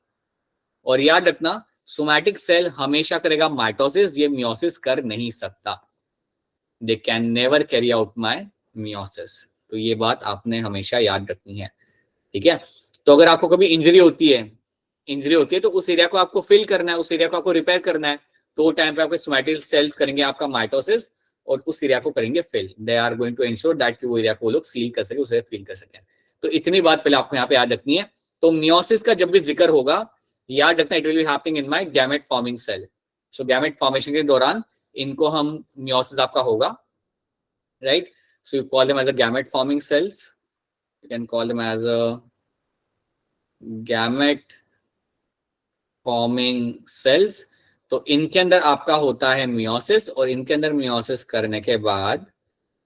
और याद रखना, सोमैटिक सेल हमेशा करेगा माइटोसिस, ये मियोसिस कर नहीं सकता। They can never carry out my meiosis. तो ये बात आपने हमेशा याद रखनी है, ठीक है। तो अगर आपको कभी इंजरी होती है तो उस एरिया को आपको फिल करना है, उस एरिया को आपको रिपेयर करना है, तो वो टाइम पे आपके सोमैटिक सेल्स करेंगे आपका माइटोसिस और उस एरिया को करेंगे fill. They are going to ensure that कि वो एरिया को वो लोग सील कर सके, उसे फिल कर सके। तो इतनी बात पहले आपको यहाँ पे याद रखनी है। तो मियोसिस का जब भी जिक्र होगा, याद रखना it will be happening in my gamete forming cell. So gamete formation के दौरान इनको हम मियोसिस आपका होगा, right. So you call them as a gamete forming cells, you can call them as a gamete forming cells. तो इनके अंदर आपका होता है मियोसिस, और इनके अंदर मियोसिस करने के बाद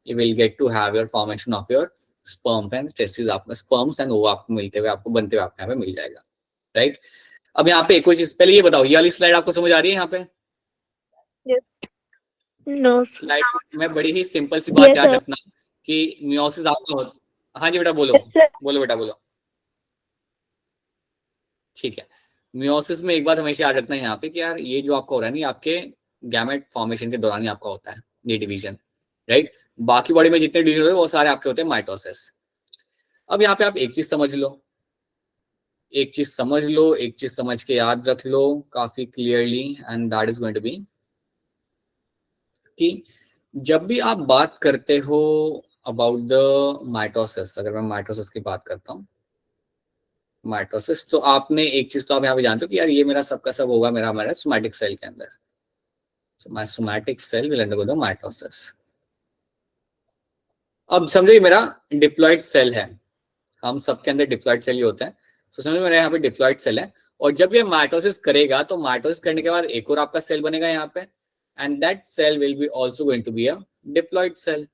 you will get to have your formation of your sperm and testis. आपका स्पर्म्स एंड वो आपको मिलते हुए, आपको बनते हुए आपके यहाँ पे मिल जाएगा, राइट। अब यहाँ पे एक और चीज, पहले ये बताओ, ये वाली स्लाइड आपको समझ आ रही है? यहाँ पे नो स्लाइड में बड़ी ही सिंपल सी बात याद रखना कि मियोसिस आपका हाँ जी बेटा बोलो, बोलो बेटा बोलो, ठीक है। मियोसिस में एक बात हमेशा याद रखना है यहाँ पे कि यार ये जो आपका हो रहा है ना, आपके गैमेट फॉर्मेशन के दौरान ही आपका होता है ये डिवीजन, राइट। बाकी बॉडी में जितने डिवीजन होते हैं वो सारे आपके होते हैं माइटोसिस। अब यहाँ पे आप एक चीज समझ लो, एक चीज समझ लो, एक चीज समझ के याद रख लो काफी clearly, and that is going to be कि जब भी आप बात करते हो अबाउट द माइटोसिस, अगर मैं माइटोसिस की बात करता हूँ, माइटोसिस, तो आपने एक चीज तो आप यहाँ पे जानते हो कि यार ये मेरा सबका सब होगा मेरा हमारा सोमैटिक सेल के अंदर। So my somatic cell will undergo the mitosis. अब समझो ये मेरा डिप्लॉइड सेल है, हम सबके अंदर डिप्लॉइड सेल ही होता है। तो समझो मेरा यहाँ पे डिप्लॉइड सेल है, और जब ये माइटोसिस करेगा तो माइटोसिस करने के बाद एक और आपका सेल बनेगा यहाँ पे, and that cell will be also going to be a diploid cell.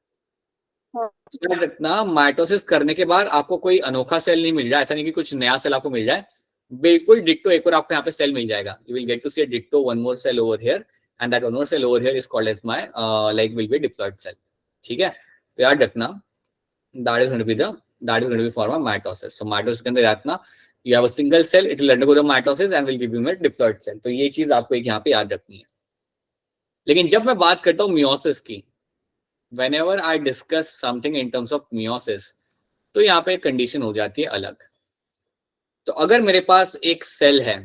रखना, माइटोसिस करने के बाद आपको कोई अनोखा सेल नहीं मिल रहा है, ऐसा नहीं कि कुछ नया सेल आपको मिल रहा है, बिल्कुल डिट्टो एक और आपको यहाँ पे सेल मिल जाएगा। You will get to see a ditto one more cell over here, and that one more cell over here is called as my like will be diploid cell, ठीक है। तो याद रखना that is going to be for mitosis. So mitosis के अंदर रखना you have a single cell, it will undergo the mitosis and will give you a diploid cell. तो ये चीज आपको एक यहाँ पे याद रखनी है। लेकिन जब मैं बात करता हूँ मियोसिस की, whenever I discuss something in terms of meiosis, तो यहाँ पे कंडीशन हो जाती है अलग। तो अगर मेरे पास एक सेल है,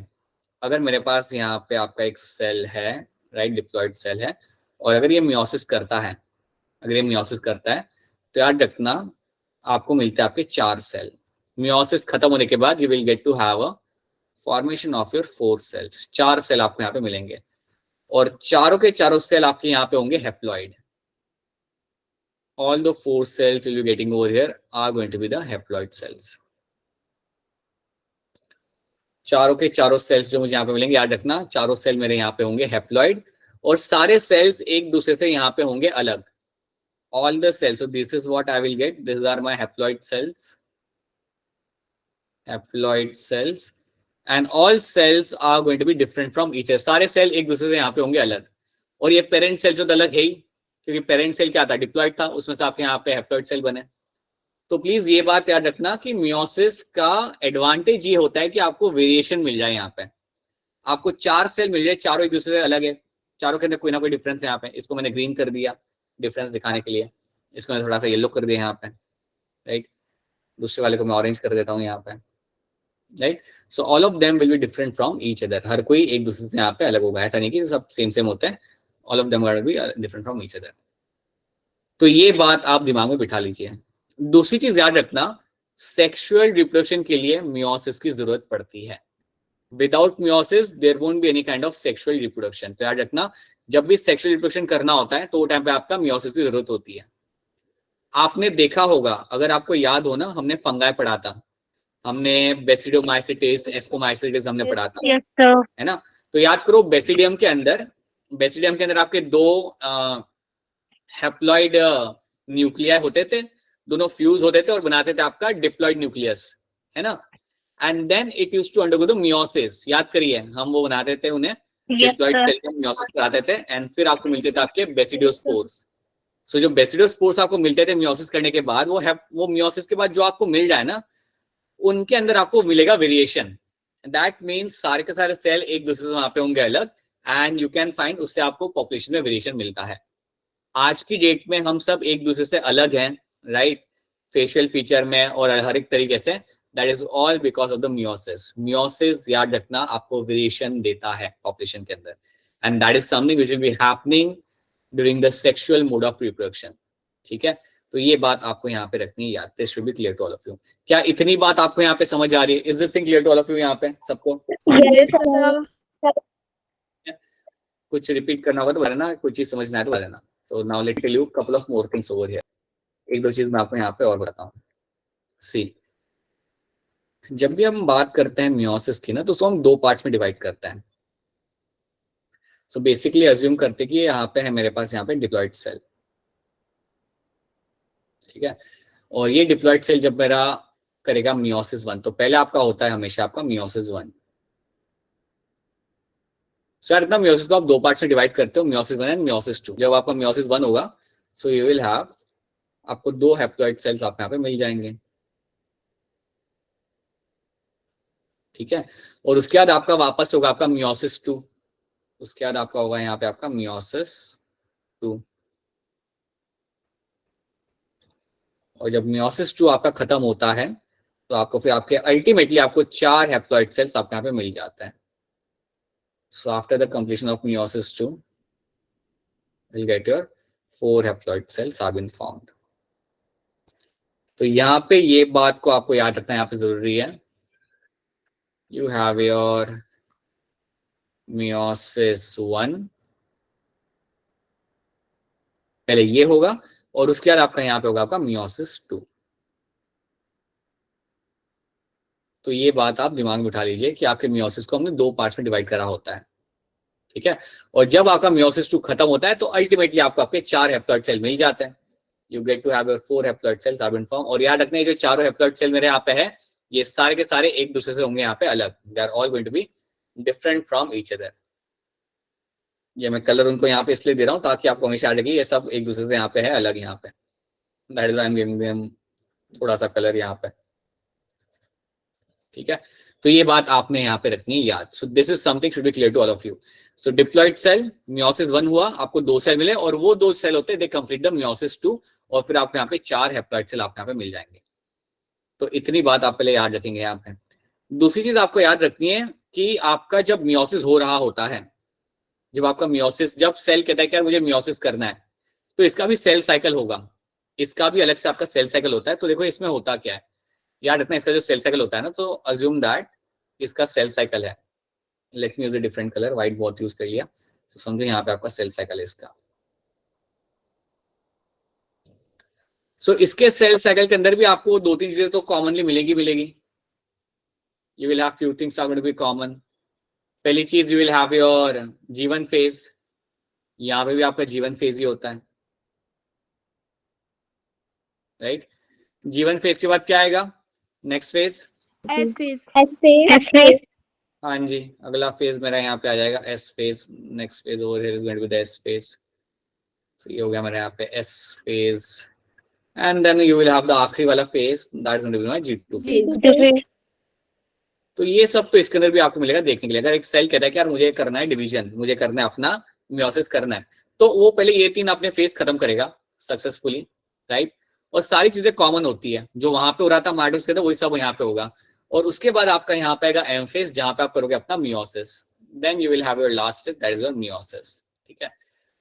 अगर मेरे पास यहाँ पे आपका एक सेल है, राइट, डिप्लॉइड सेल है, और अगर ये मियोसिस करता है, अगर ये मियोसिस करता है, तो याद रखना आपको मिलते हैं आपके 4 सेल। मियोसिस खत्म होने के बाद you will get to have a formation of your 4 cells. 4 cell आपको यहाँ पे मिलेंगे, और चारों के चारों सेल आपके यहाँ पे होंगे haploid. All the 4 cells you'll be getting over here are going to be the haploid cells. चारों के चारों सेल्स जो मुझे यहाँ पे मिलेंगे, याद रखना चारों सेल मेरे यहाँ पे होंगे हैप्लॉइड, और सारे सेल्स एक दूसरे से यहाँ पे होंगे अलग। All the cells, so this is what I will get. These are my haploid cells. Haploid cells, and all cells are going to be different from each other. सारे सेल एक दूसरे से यहाँ पे होंगे अलग, और ये पेरेंट सेल जो अलग है ही, क्योंकि पेरेंट सेल क्या था, डिप्लॉइड था, उसमें से आपके यहाँ पे हैप्लॉइड सेल बने। तो प्लीज ये बात याद रखना कि मियोसिस का एडवांटेज ये होता है कि आपको वेरिएशन मिल जाए। यहाँ पे आपको 4 सेल मिल जाए, चारों एक दूसरे से अलग है, चारों के अंदर कोई ना कोई डिफरेंस है। यहाँ पे इसको मैंने ग्रीन कर दिया डिफरेंस दिखाने के लिए, इसको मैं थोड़ा सा येलो कर दिया यहाँ पे, राइट, दूसरे वाले को मैं ऑरेंज कर देता हूँ यहाँ पे, right. So all of them will be different from each other, हर कोई एक दूसरे से यहाँ पे अलग होगा, ऐसा नहीं कि सब सेम सेम होते हैं, all of them R B different from each other. तो ये बात आप दिमाग में बिठा लीजिए। दूसरी चीज याद रखना, सेक्सुअल रिप्रोडक्शन के लिए मियोसिस की जरूरत पड़ती है। Without meiosis there won't be any kind of sexual reproduction. तो याद रखना, जब भी सेक्सुअल रिप्रोडक्शन करना होता है तो वो टाइम पे आपका मियोसिस की जरूरत होती है। आपने देखा होगा, अगर आपको याद हो ना, हमने फंगाई पढ़ा था, हमने बेसिडोमाइसिटिस, एस्कोमाइसिटिस हमने पढ़ा था, है ना। तो याद करो, बेसिडियम के अंदर आपके दो हैप्लॉइड न्यूक्लियाई होते थे, दोनों फ्यूज होते थे और बनाते थे आपका डिप्लॉइड न्यूक्लियस, है ना। And then it used to undergo the meiosis. याद करिए, हम वो बनाते थे उन्हें, डिप्लॉइड सेल का मियोसिस कराते थे, एंड फिर आपको मिलते थे आपके बेसिडियोस्पोर्स। सो जो बेसिडियोस्पोर्स आपको मिलते थे मियोसिस करने के बाद, वो मियोसिस के बाद जो आपको मिल रहा है ना, उनके अंदर आपको मिलेगा वेरिएशन। दैट मीन्स सारे के सारे सेल एक दूसरे से वहां पे होंगे अलग, एंड यू कैन फाइंड, उससे आपको पॉपुलेशन में वेरिएशन मिलता है। आज की डेट में हम सब एक दूसरे से अलग हैं, राइट, फेशियल फीचर में और हर एक तरीके से। That is all because of the meiosis. Meiosis याद रखना आपको वेरिएशन देता है पॉपुलेशन के अंदर, and that is something which will be happening during the sexual mode of reproduction. ठीक है, तो ये बात आपको यहाँ पे रखनी है याद। This should be clear to all of you. क्या इतनी बात आपको यहाँ पे समझ आ रही है? Is this thing clear to all of you यहाँ पे सबको? Yes, sir. कुछ रिपीट करना होगा तो बताना, कुछ चीज समझना है तो बताना। So now let me tell you couple of more things over here. एक दो चीज मैं आपको यहाँ पे और बताता हूँ। सी, जब भी हम बात करते हैं मियोसिस की ना, तो उसको हम दो पार्ट्स में डिवाइड करते हैं। सो बेसिकली अज्यूम करते कि यहाँ पे है मेरे पास यहाँ पे डिप्लॉइड सेल, ठीक है, और ये डिप्लॉइड सेल जब मेरा करेगा मियोसिस 1, तो पहले आपका होता है हमेशा आपका मियोसिस 1। सर इतना मियोसिस को आप दो पार्ट्स में डिवाइड करते हो, मियोसिस 1 एंड मियोसिस 2। जब आपका मियोसिस 1 होगा, सो यू विल हैव, आपको दो हैप्लॉइड सेल्स आप यहाँ पे मिल जाएंगे, ठीक है। और उसके बाद आपका वापस होगा आपका मियोसिस 2, उसके बाद आपका होगा यहाँ पे आपका मियोसिस 2, और जब मियोसिस 2 आपका खत्म होता है तो आपको फिर आपके अल्टीमेटली आपको 4 हैप्लॉइड सेल्स आपके यहाँ पे मिल जाता है। So after the completion of meiosis 2 you'll get your 4 haploid cells have been formed। तो यहाँ पे ये बात को आपको याद रखना यहाँ पे जरूरी है। You have your meiosis 1, पहले ये होगा, और उसके बाद आपका यहाँ पे होगा आपका meiosis 2। तो ये बात आप दिमाग में उठा लीजिए कि आपके मियोसिस को हमने दो पार्ट्स में डिवाइड करा होता है, ठीक है। और जब आपका मियोसिस 2 खत्म होता है तो अल्टीमेटली आपको आपके 4 हैप्लॉइड सेल मिल जाते हैं। You get to have your 4 haploid cells have been form. और याद रखना, जो चारों हैप्लॉइड सेल मेरे यहाँ पे है, ये सारे के सारे एक दूसरे से होंगे यहाँ पे अलग। They are all going to be different from each other. ये मैं कलर उनको यहाँ पे इसलिए दे रहा हूँ ताकि आपको हमेशा याद रखिए ये सब एक दूसरे से यहाँ पे है अलग। यहाँ पे that is I am giving them थोड़ा सा कलर यहाँ पे, ठीक है। तो ये बात आपने यहाँ पे रखनी है याद। So this is something should be clear to all of you. So diploid cell, meiosis 1 हुआ, आपको 2 सेल मिले, और वो 2 सेल होते हैं दे कंप्लीट द मियोसिस 2, और फिर आपको यहाँ पे 4 हैप्लॉइड सेल आपको यहाँ पे मिल जाएंगे। तो इतनी बात आप पहले याद रखेंगे यहाँ पे। दूसरी चीज आपको याद रखनी है कि आपका जब मियोसिस हो रहा होता है, जब आपका मियोसिस, जब सेल कहता है कि यार मुझे मियोसिस करना है, तो इसका भी सेल साइकिल होगा, इसका भी अलग से आपका सेल साइकिल होता है। तो देखो इसमें होता क्या है, याद रखना, इसका जो सेल साइकिल होता है ना, तो अज्यूम दैट इसका सेल साइकिल है, let me use a different colour, white बहुत यूज कर लिया, तो समझो यहाँ पे आपका सेल साइकिल है इसका। सो इसके सेल साइकिल के अंदर भी आपको 2-3 चीजें तो कॉमनली मिलेगी। You will have few things are going to be common. पहली चीज, you will have your G one phase, यहाँ पे भी आपका जीवन फेज ही होता है, राइट। जीवन फेज के बाद क्या आएगा, नेक्स्ट फेज, S phase. हाँ जी, अगला फेज मेरा यहाँ पे आ जाएगा S phase. Next phase over here is going to be the S phase. तो ये हो गया मेरा यहाँ पे S phase, and then you will have the आखिरी वाला phase, that is going to be my G2 phase. तो ये सब तो इसके अंदर भी आपको मिलेगा देखने के लिए। अगर एक सेल कहता है कि यार मुझे करना है डिवीजन, मुझे करना है अपना मियोसिस करना है, तो वो पहले ये 3 अपने फेज खत्म करेगा सक्सेसफुली, राइट। और सारी चीजें कॉमन होती है, जो वहां पे हो रहा था माइटोसिस के अंदर वही सब यहाँ पे होगा। और उसके बाद आपका यहाँ पे आएगा एम फेज, जहां पे आप करोगे अपना meiosis. Then you will have your last phase, that is your meiosis, ठीक है।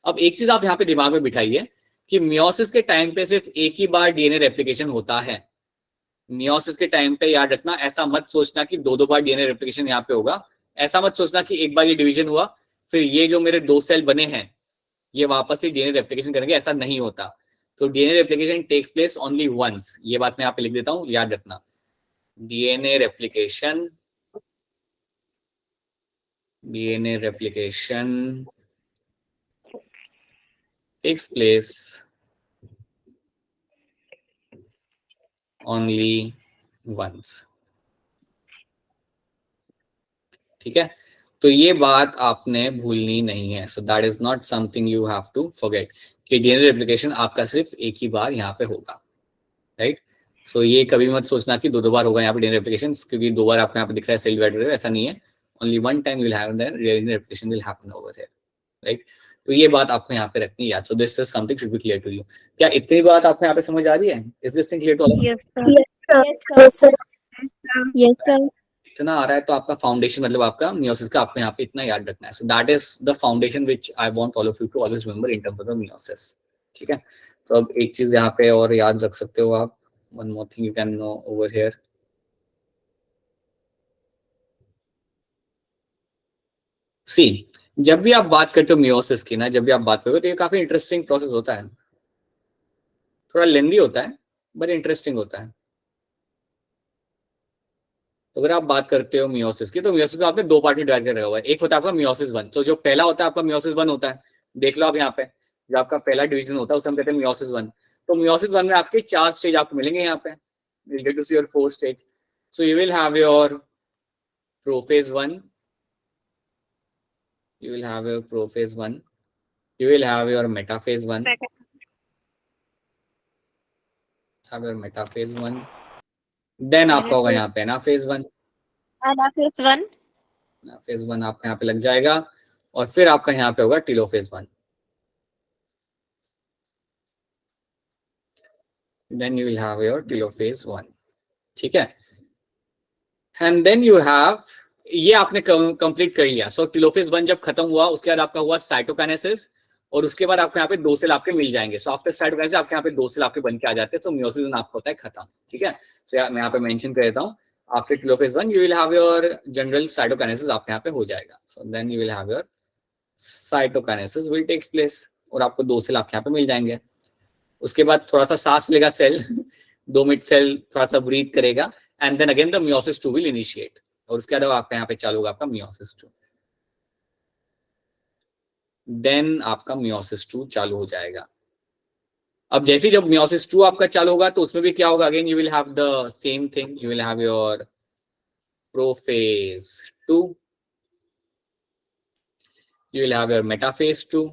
अब एक चीज आप यहाँ पे दिमाग में बिठाइए कि मियोसिस के टाइम पे सिर्फ एक ही बार डीएनए रेप्लिकेशन होता है। मियोसिस के टाइम पे याद रखना, ऐसा मत सोचना कि दो बार डीएनए रेप्लिकेशन यहाँ पे होगा। ऐसा मत सोचना कि एक बार ये डिवीजन हुआ फिर ये जो मेरे 2 सेल बने हैं ये वापस से डीएनए रेप्लिकेशन करेंगे, ऐसा नहीं होता। तो DNA replication takes place only once, ये बात मैं यहाँ पे लिख देता हूँ, याद रखना। DNA replication takes place only once। ठीक है, तो ये बात आपने भूलनी नहीं है। So that is not something you have to forget कि डीएनए रेप्लिकेशन आपका सिर्फ एक ही बार यहाँ पे होगा, राइट। सो ये कभी मत सोचना कि दो बार होगा यहाँ पे डीएनए रेप्लिकेशन, क्योंकि 2 बार आपको यहाँ पे दिख रहा है सेल डिवाइडेड, ऐसा नहीं है। Only one time will have the DNA replication will happen over here, right. तो ये बात आपको यहाँ पे रखनी है याद। So this is something should be clear to you. क्या इतनी बात आपको यहाँ पे समझ आ रही है? Is this thing clear to all of you? Yes sir. Yes sir. इतना आ रहा है तो आपका फाउंडेशन मतलब आपका मियोसिस का आपको यहाँ पे इतना याद रखना है। So that is the foundation which I want all of you to always remember in terms of the meiosis. ठीक है, तो अब एक चीज यहाँ पे और याद रख सकते हो आप, one more thing you can know over here. See, जब भी आप बात करते हो मियोसिस की ना, जब भी आप बात करोगे तो ये काफी इंटरेस्टिंग प्रोसेस होता है, थोड़ा लेंदी होता है बट इंटरेस्टिंग होता है। तो अगर आप बात करते हो मियोसिस की, तो मियोसिस को आपने 2 पार्ट में डिवाइड कर रखा हुआ है। एक होता है आपका मियोसिस 1, तो जो पहला होता है आपका मियोसिस 1 होता है, देख लो आप यहाँ पे जो आपका पहला डिवीजन होता है उसे हम कहते हैं मियोसिस 1। तो मियोसिस 1 में आपके 4 स्टेज आपको मिलेंगे यहाँ पे, you'll get to see your 4 stage. So you will have your prophase 1, you will have your prophase 1, you will have your metaphase 1, have your metaphase 1, then आपका होगा यहाँ पे एनाफेज 1, Anaphase 1. फेज 1 आपका यहाँ पे लग जाएगा, और फिर आपका यहाँ पे होगा telophase 1, then you will have your telophase 1। ठीक है, एंड देन यू हैव, ये आपने कंप्लीट कर लिया। सो टीलोफेज 1 जब खत्म हुआ उसके बाद आपका हुआ साइटोकाइनेसिस, और उसके बाद आपको यहाँ पे 2 सेल आपके मिल जाएंगे। सो आफ्टर साइटोकाइनेसिस आपके यहाँ पे 2 सेल आपके बन के आ जाते हैं। सो मियोसिस 1 आपका होता है खत्म। ठीक है, सो मैं यहाँ पे मेंशन कर देता हूँ, after telophase 1 you will have your general cytokinesis आपके यहाँ पे हो जाएगा। So then you will have your cytokinesis will takes place, और आपको 2 सेल आपके यहाँ पे मिल जाएंगे। उसके बाद थोड़ा सा सांस लेगा सेल 2 मिनट सेल थोड़ा सा ब्रीथ करेगा, and then again the meiosis 2 will initiate, और उसके बाद आपका यहाँ पे चालू होगा आपका मियोसिस 2। देन आपका मियोसिस 2 चालू हो जाएगा। अब जैसे जब मियोसिस 2 आपका चालू होगा तो उसमें भी क्या होगा, again you will have the same thing, you will have your prophase 2, you will have your metaphase 2,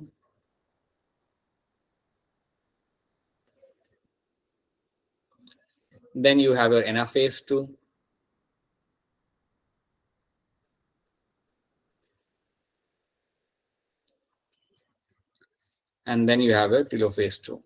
then you have your anaphase 2, and then you have your telophase 2।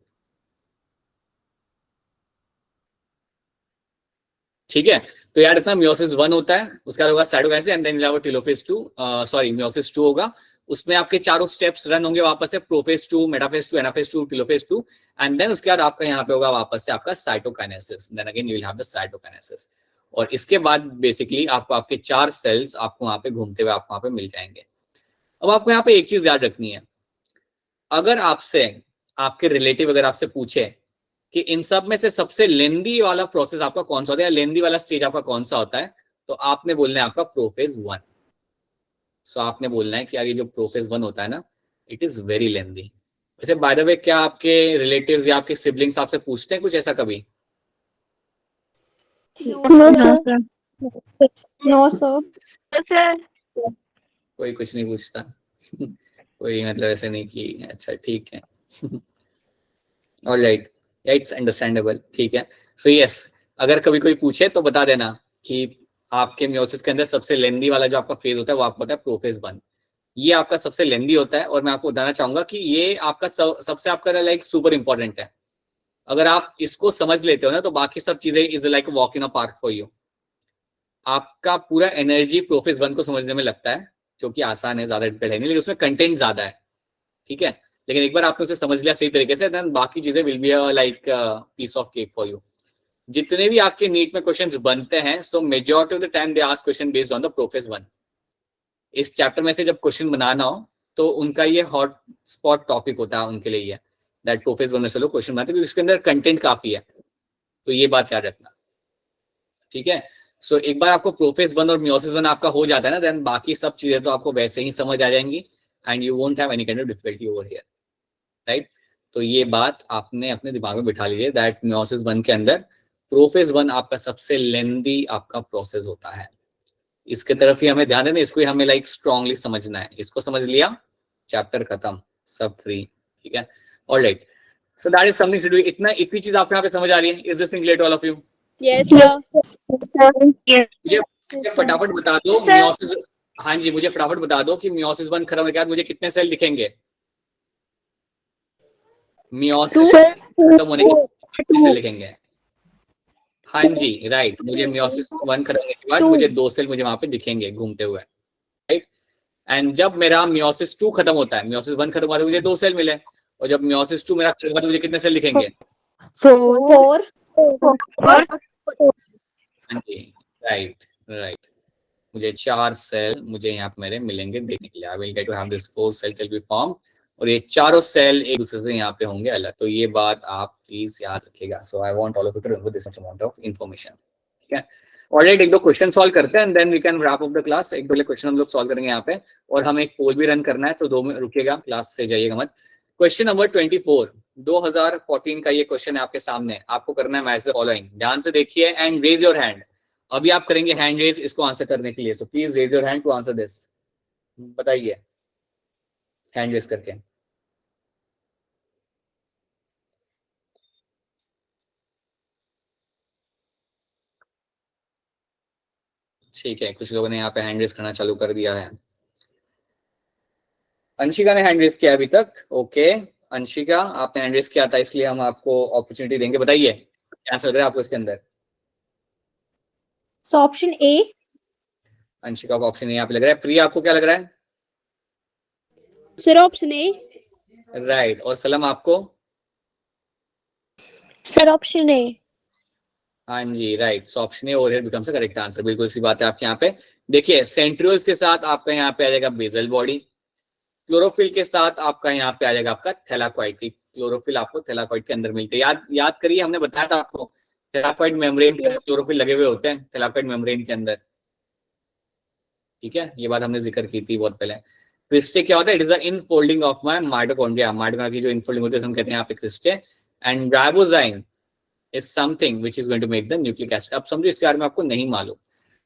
ठीक है, तो यार इतना मियोसिस 1 होता है, उसके बाद होगा cytokinesis, and then you have telophase 2, sorry meiosis 2 होगा। उसमें आपके चारों स्टेप्स रन होंगे वापस से, prophase 2, metaphase 2, anaphase 2, telophase 2, and then उसके बाद आपका यहाँ पे होगा वापस से आपका cytokinesis, then again you will have the cytokinesis, और इसके बाद बेसिकली आपको आपके 4 सेल्स आपको वहां पे घूमते हुए आपको वहां पे मिल जाएंगे। अब आपको यहाँ पे एक चीज याद रखनी है, अगर आपसे आपके रिलेटिव अगर आपसे पूछे कि इन सब में से सबसे लेंदी वाला प्रोसेस आपका कौन सा होता है, या लेंदी वाला स्टेज आपका कौन सा होता है, तो आपने बोलना है आपका प्रोफेज 1। सो आपने बोलना है कि यार ये जो प्रोफेज 1 होता है ना, इट इज वेरी लेंदी। वैसे बाय द वे क्या आपके रिलेटिव्स या आपके सिबलिंग्स आपसे पूछते हैं कुछ ऐसा कभी? No sir. कोई कुछ नहीं पूछता कोई मतलब ऐसे नहीं कि अच्छा ठीक है ऑलराइट, इट्स अंडरस्टैंडेबल। ठीक है, सो यस, अगर कभी कोई पूछे तो बता देना कि आपके मियोसिस के अंदर सबसे लेंदी वाला जो आपका फेज होता है वो आपका होता है प्रोफेज 1। ये आपका सबसे लेंदी होता है, और मैं आपको बताना चाहूंगा कि ये आपका सबसे आपका लाइक सुपर इंपॉर्टेंट है। अगर आप इसको समझ लेते हो ना तो बाकी सब चीजें is like walk in a park for you. आपका पूरा एनर्जी प्रोफेज 1 को समझने में लगता है, जो कि आसान है, ज्यादा डिफिकल्ट है नहीं, लेकिन उसमें कंटेंट ज्यादा है। ठीक है, लेकिन एक बार आपने उसे समझ लिया सही तरीके से, देन बाकी चीजें will be like piece of cake for you. जितने भी आपके नीट में क्वेश्चंस बनते हैं, so majority of the time they ask question based on the prophase 1। इस चैप्टर में से जब क्वेश्चन बनाना हो तो उनका ये हॉट स्पॉट टॉपिक होता है उनके लिए, ये दैट प्रोफेस 1 में से लोग क्वेश्चन बनाते हैं क्योंकि इसके अंदर कंटेंट काफी है, तो ये बात याद रखना, ठीक है। सो एक बार आपको प्रोफेस 1 और मियोसिस 1 आपका हो जाता है ना, देन बाकी सब चीजें तो आपको वैसे ही समझ आ जाएंगी and you won't have any kind of difficulty over here, right. तो ये बात आपने अपने दिमाग में बिठा लीजिए दैट मियोसिस 1 के अंदर प्रोफेस 1 आपका सबसे लेंदी आपका प्रोसेस होता है। इसके तरफ ही हमें ध्यान देना, इसको ही हमें लाइक स्ट्रांगली समझना है। इसको समझ लिया, चैप्टर खत्म, सब फ्री, ठीक है। Alright, so that is something to do. इतनी चीज आपको यहाँ पे समझ आ रही है? Is this thing clear to all of you? Yes, sir. मुझे फटाफट बता दो मियोसिस, हाँ जी मुझे फटाफट बता दो कि मियोसिस 1 खत्म होने के बाद मुझे कितने सेल दिखेंगे? मियोसिस खत्म होने के बाद कितने सेल दिखेंगे? हाँ जी राइट, मुझे मियोसिस 1 खत्म होने के बाद मुझे 2 सेल मुझे वहां पे दिखेंगे घूमते हुए, राइट। एंड जब मेरा मियोसिस 2 खत्म होता है, मियोसिस 1 खत्म हुआ तो मुझे 2 सेल मिले, और जब मियोसिस 2 मेरा खत्म हुआ तो मुझे कितने सेल दिखेंगे? 4 हाँ जी राइट राइट, मुझे 4 सेल मुझे यहाँ पे मेरे मिलेंगे देखने के लिए। I will get to have this 4 cells will be form, और ये चारों सेल एक दूसरे से यहाँ पे होंगे अलग, तो ये बात आप प्लीज याद रखिएगा। So I want all of you to remember this amount of information, ठीक है। ऑलराइट, एक दो क्वेश्चन सॉल्व करते हैं and then we can wrap up the class. एक दो क्वेश्चन हम लोग सॉल्व करेंगे यहाँ पे, और हमें एक पोल भी रन करना है, तो 2 में रुकिएगा, क्लास से जाइएगा मत। क्वेश्चन नंबर 24 2014 का ये क्वेश्चन है आपके सामने, आपको करना है मैच द फॉलोइंग। ध्यान से देखिए एंड रेज योर हैंड। अभी आप करेंगे हैंड रेज इसको आंसर करने के लिए, so please raise your hand to answer this. बताइए हैंड रेज करके। ठीक है, कुछ लोगों ने यहाँ पे हैंड रेज करना चालू कर दिया है। अंशिका ने हैंड रेज किया अभी तक, ओके। अंशिका आपने हैंड रेज किया था इसलिए हम आपको अपॉर्चुनिटी देंगे। बताइए क्या आंसर लग रहा है आपको इसके अंदर? सो ऑप्शन ए। अंशिका को ऑप्शन ए यहाँ पे लग रहा है। प्रिया आपको क्या लग रहा है? Sir, option A. राइट, और सलम आपको? Sir option A. हाँ जी right, so option A over here becomes the correct answer. बिल्कुल सी बात है आपके यहाँ पे। देखिए सेंट्रियोल्स के साथ आपका यहाँ पे आ जाएगा बेसल बॉडी, क्लोरोफिल के साथ आपका यहाँ पे आ जाएगा आपका थैलाकोइड की। क्लोरोफिल आपको थैलाकोइड के अंदर मिलते हैं, याद करिए, हमने बताया था आपको थैलाकोइड मेम्ब्रेन के अंदर क्लोरोफिल लगे हुए होते हैं, थैलाकोइड मेम्ब्रेन के अंदर, ठीक है। ये बात हमने जिक्र की थी बहुत पहले। क्रिस्टे क्या होता है? It is the infolding of my mitochondria. Mitochondria की जो इनफोल्डिंग होती है हम कहते हैं यहाँ पे cristae. And ribozyme is something which is going to make the nucleic acid. अब समझो इसके बारे में आपको नहीं मालूम,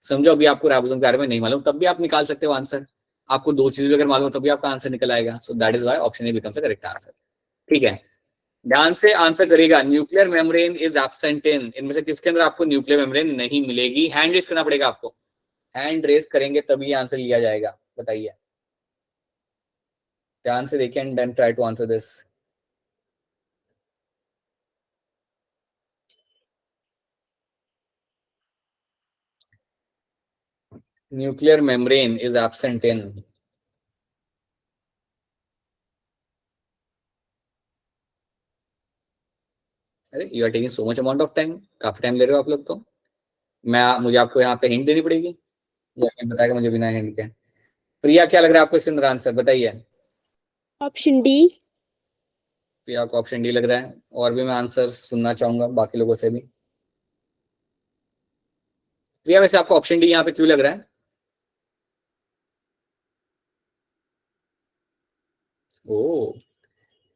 समझो अभी आपको राइबोसोम के बारे में नहीं मालूम, तब भी आप निकाल सकते हो आंसर। आपको 2 चीजें भी अगर मालूम हो तब भी आपका आंसर निकल आएगा। सो that is why option A becomes the correct answer, ठीक है। ध्यान से आंसर करिएगा। न्यूक्लियर मेम्ब्रेन इज एब्सेंट इन, इनमें से किसके अंदर आपको न्यूक्लियर मेम्ब्रेन नहीं मिलेगी? हैंड रेस करना पड़ेगा आपको, हैंड रेस करेंगे तभी आंसर लिया जाएगा। बताइए, ध्यान से देखिए and then try to answer this. Nuclear membrane is absent in, अरे you are taking so much amount of time, काफी टाइम ले रहे हो आप लोग तो। मुझे आपको यहाँ पे हिंट देनी पड़ेगी या फिर बताएगा मुझे बिना हिंट के? प्रिया क्या लग रहा है आपको इसके अंदर आंसर? बताइए। Option D. प्रिया को ऑप्शन डी लग रहा है, और भी मैं आंसर सुनना चाहूंगा बाकी लोगों से भी। प्रिया वैसे आपको ऑप्शन डी यहाँ पे क्यों लग रहा है? ओ,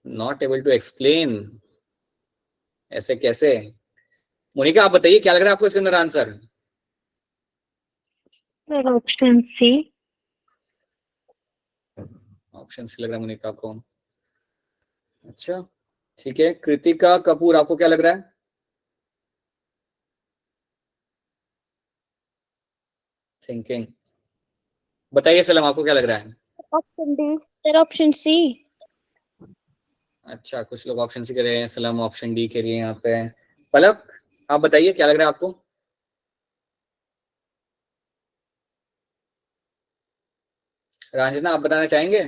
नॉट एबल टू एक्सप्लेन, ऐसे कैसे? मोनिका आप बताइए क्या लग रहा है आपको इसके अंदर answer? Sir option C. Option C लग रहा है मोनिका को, अच्छा ठीक है। कृतिका कपूर आपको क्या लग रहा है? थिंकिंग। बताइए सलम आपको क्या लग रहा है? Option D. Sir, option C. अच्छा, कुछ लोग ऑप्शन सी कह रहे हैं, सलम ऑप्शन डी के लिए यहाँ पे। पलक आप बताइए क्या लग रहा है आपको? रंजना आप बताना चाहेंगे?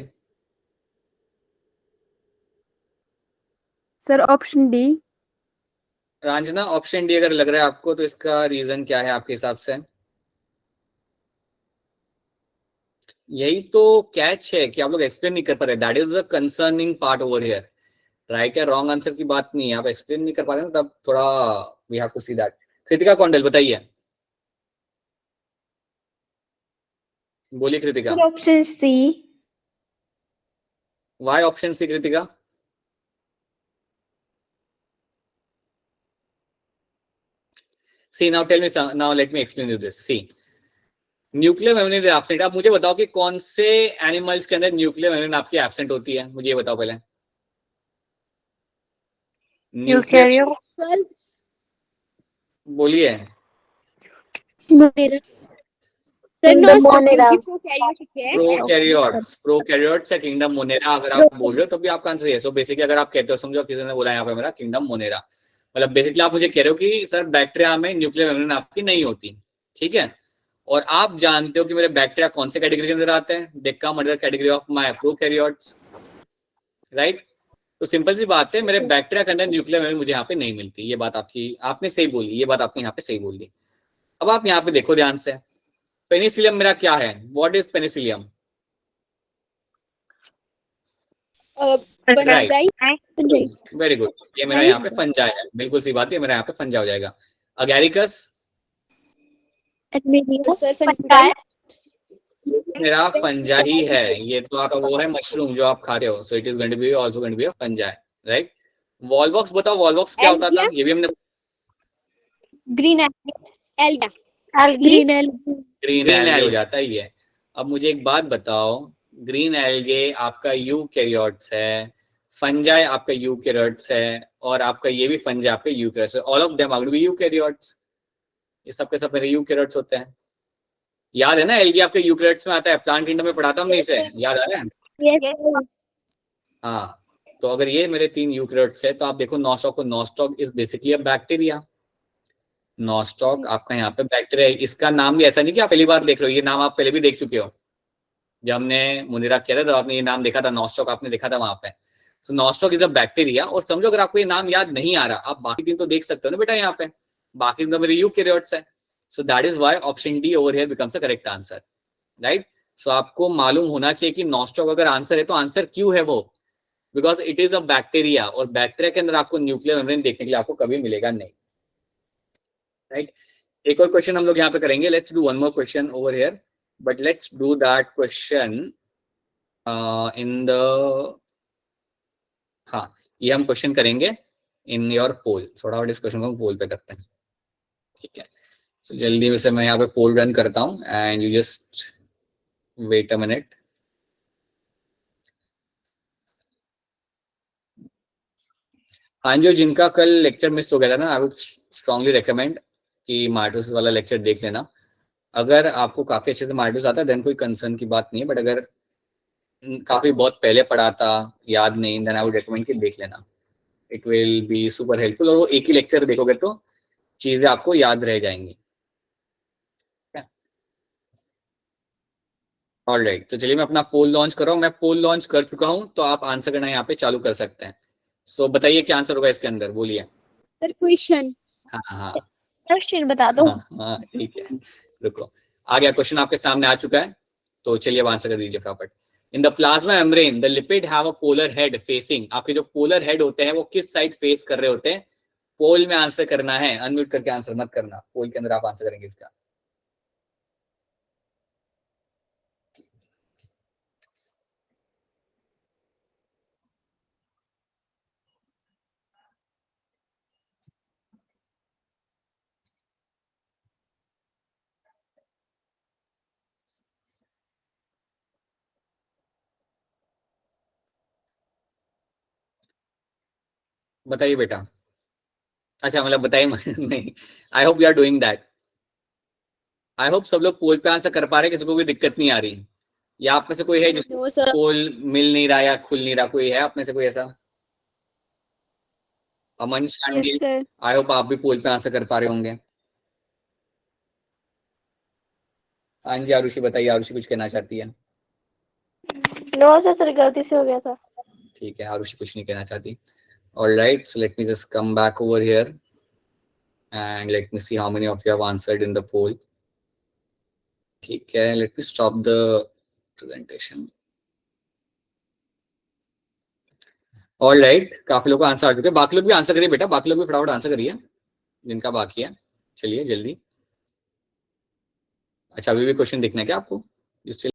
Sir option D. Ranjana, option D अगर लग रहा है आपको तो इसका रीजन क्या है आपके हिसाब से? यही तो कैच है कि आप लोग एक्सप्लेन नहीं कर पा रहे। That is the concerning part over here. Right या रॉन्ग आंसर की बात नहीं है, आप एक्सप्लेन नहीं कर पा रहे ना, तब थोड़ा we have to see that. Kritika Kaundal बताइए, बोलिए Kritika. Sir option C. Why option C Kritika? See now tell me, now let me explain you this. See nuclear membrane absent. आप मुझे बताओ कि कौन से एनिमल्स के अंदर न्यूक्लियर मेम्ब्रेन आपकी एब्सेंट होती है, मुझे ये बताओ पहले। Nuclear, eukaryote. सर बोलिए। Monera. Sir kingdom non Monera. Prokaryotic है। प्रोकैरियोट्स या किंगडम मोनेरा अगर आप बोल रहे हो तो भी आपका आंसर है। सो बेसिकली अगर आप कहते हो, समझो किसी ने बोला यहाँ पे मेरा किंगडम मोनेरा, मतलब बेसिकली आप मुझे कह रहे हो कि सर बैक्टीरिया में न्यूक्लियर मेम्ब्रेन आपकी नहीं होती, ठीक है। और आप जानते हो कि मेरे बैक्टीरिया कौन से कैटेगरी के अंदर आते हैं, they come under category of my prokaryotes, right. तो सिंपल सी बात है, मेरे बैक्टीरिया के अंदर न्यूक्लियर मेम्ब्रेन मुझे यहाँ पे नहीं मिलती। ये बात आपकी, आपने सही बोली, ये बात आपने यहाँ पे सही बोली। अब आप यहाँ पे देखो ध्यान से, पेनिसिलियम मेरा क्या है? What is Penicillium? Right, very good. ये मेरा यहाँ पे फंजाई है, बिल्कुल सी बात है, मेरा यहाँ पे फंजा हो जाएगा। अगैरिकस सर मेरा फंजा ही है। ये तो आपका वो है मशरूम जो आप खाते हो, so it is going to be also going to be a fungi, right. Volvox बताओ, वॉलवॉक्स क्या होता था? ये भी हमने green alga. Algae. Green alga. Green algae हो जाता है ये। अब मुझे एक बात बताओ, ग्रीन एल्गे आपका यूकैरियोट्स है, फंजाई आपका यूकैरियोट्स है, और आपका ये भी फंजाई आपका यूकैरियोट्स है। All of them are going to be eukaryotes. ये सब के सब मेरे यूकैरियोट्स होते हैं। याद है ना, एल्गी आपके यूकैरियोट्स में आता है, प्लांट किंगडम में पढ़ाता हमने इसे, याद आ रहा है? हाँ, तो अगर ये मेरे 3 यूकैरियोट्स है तो आप देखो नॉस्टॉक को, nostoc is basically a bacteria. Nostoc आपका यहाँ पे बैक्टीरिया है। इसका नाम भी ऐसा नहीं कि आप पहली बार देख रहे हो, ये नाम आप पहले भी देख चुके हो। जब हमने मुनीरा किया था तो आपने ये नाम देखा था, नॉस्टॉक आपने देखा था वहां पे। सो नॉस्टॉक इज अ बैक्टीरिया। और समझो अगर आपको ये नाम याद नहीं आ रहा, आप बाकी दिन तो देख सकते हो ना बेटा यहाँ पे, बाकी दिन तो मेरे यूकैरियोट्स है। So that is why option D over here becomes the correct answer, right. सो आपको मालूम होना चाहिए कि नॉस्टॉक अगर आंसर है तो आंसर क्यों है वो, because it is a bacteria, और बैक्टीरिया के अंदर आपको न्यूक्लियर मेम्ब्रेन देखने के लिए आपको कभी मिलेगा नहीं, राइट। एक और क्वेश्चन हम लोग यहाँ पे करेंगे। Let's do one more question over here, but let's do that question in the, हाँ, ये हम क्वेश्चन करेंगे इन योर पोल। थोड़ा और डिस्कशन को पोल पे करते हैं, ठीक है। सो जल्दी में से मैं यहाँ पे पोल रन करता हूँ and you just wait a minute. हाँ, जो जिनका कल लेक्चर मिस हो गया था ना, आई वुड स्ट्रांगली रिकमेंड कि माइटोसिस वाला लेक्चर देख लेना। अगर आपको काफी अच्छे से माइटोसिस आता है देन कोई कंसर्न की बात नहीं है, बट अगर काफी बहुत पहले पढ़ा था, याद नहीं, देन आई वुड रिकमेंड कि देख लेना। It will be super helpful, और वो एक ही लेक्चर देखोगे तो चीजें आपको याद रह जाएंगी। ऑलराइट, तो चलिए मैं अपना पोल लॉन्च कर रहा हूँ। मैं पोल लॉन्च कर चुका हूँ, तो आप आंसर करना यहाँ पे चालू कर सकते हैं। सो बताइए क्या आंसर होगा इसके अंदर, बोलिए। Sir question. हाँ हाँ क्वेश्चन बता दो। हाँ हाँ, ठीक है, रुको। आ गया क्वेश्चन, आपके सामने आ चुका है, तो चलिए अब आंसर कर दीजिए फटाफट। In the plasma membrane the lipid have a polar head facing. आपके जो पोलर हेड होते हैं वो किस साइड फेस कर रहे होते हैं? पोल में आंसर करना है, अनम्यूट करके आंसर मत करना, पोल के अंदर आप आंसर करेंगे इसका। बताइए बेटा। अच्छा, मतलब बताइए नहीं, I hope you are doing that. I hope सब लोग पोल पे आंसर कर पा रहे हैं, किसी को कोई दिक्कत नहीं आ रही। या आप में से कोई है जिसको नो सर। पोल मिल नहीं रहा या खुल नहीं रहा, कोई है आप में से कोई ऐसा? अमन, शांति, आई होप आप भी पोल पे आंसर कर पा रहे होंगे। हाँ जी, आरुषि बताइए, आरुषि कुछ कहना चाहती है? नो सर, गलती से हो गया था। ठीक है, आरुषि कुछ नहीं कहना चाहती। All right, so let me just come back over here and let me see how many of you have answered in the poll. ठीक है, let me stop the presentation. All right, काफी लोग को आंसर आ चुके हैं, बाकी लोग भी आंसर करिए बेटा, बाकी लोग भी फटाफट आंसर करिए जिनका बाकी है, चलिए जल्दी. अच्छा अभी भी क्वेश्चन दिखना है क्या आपको?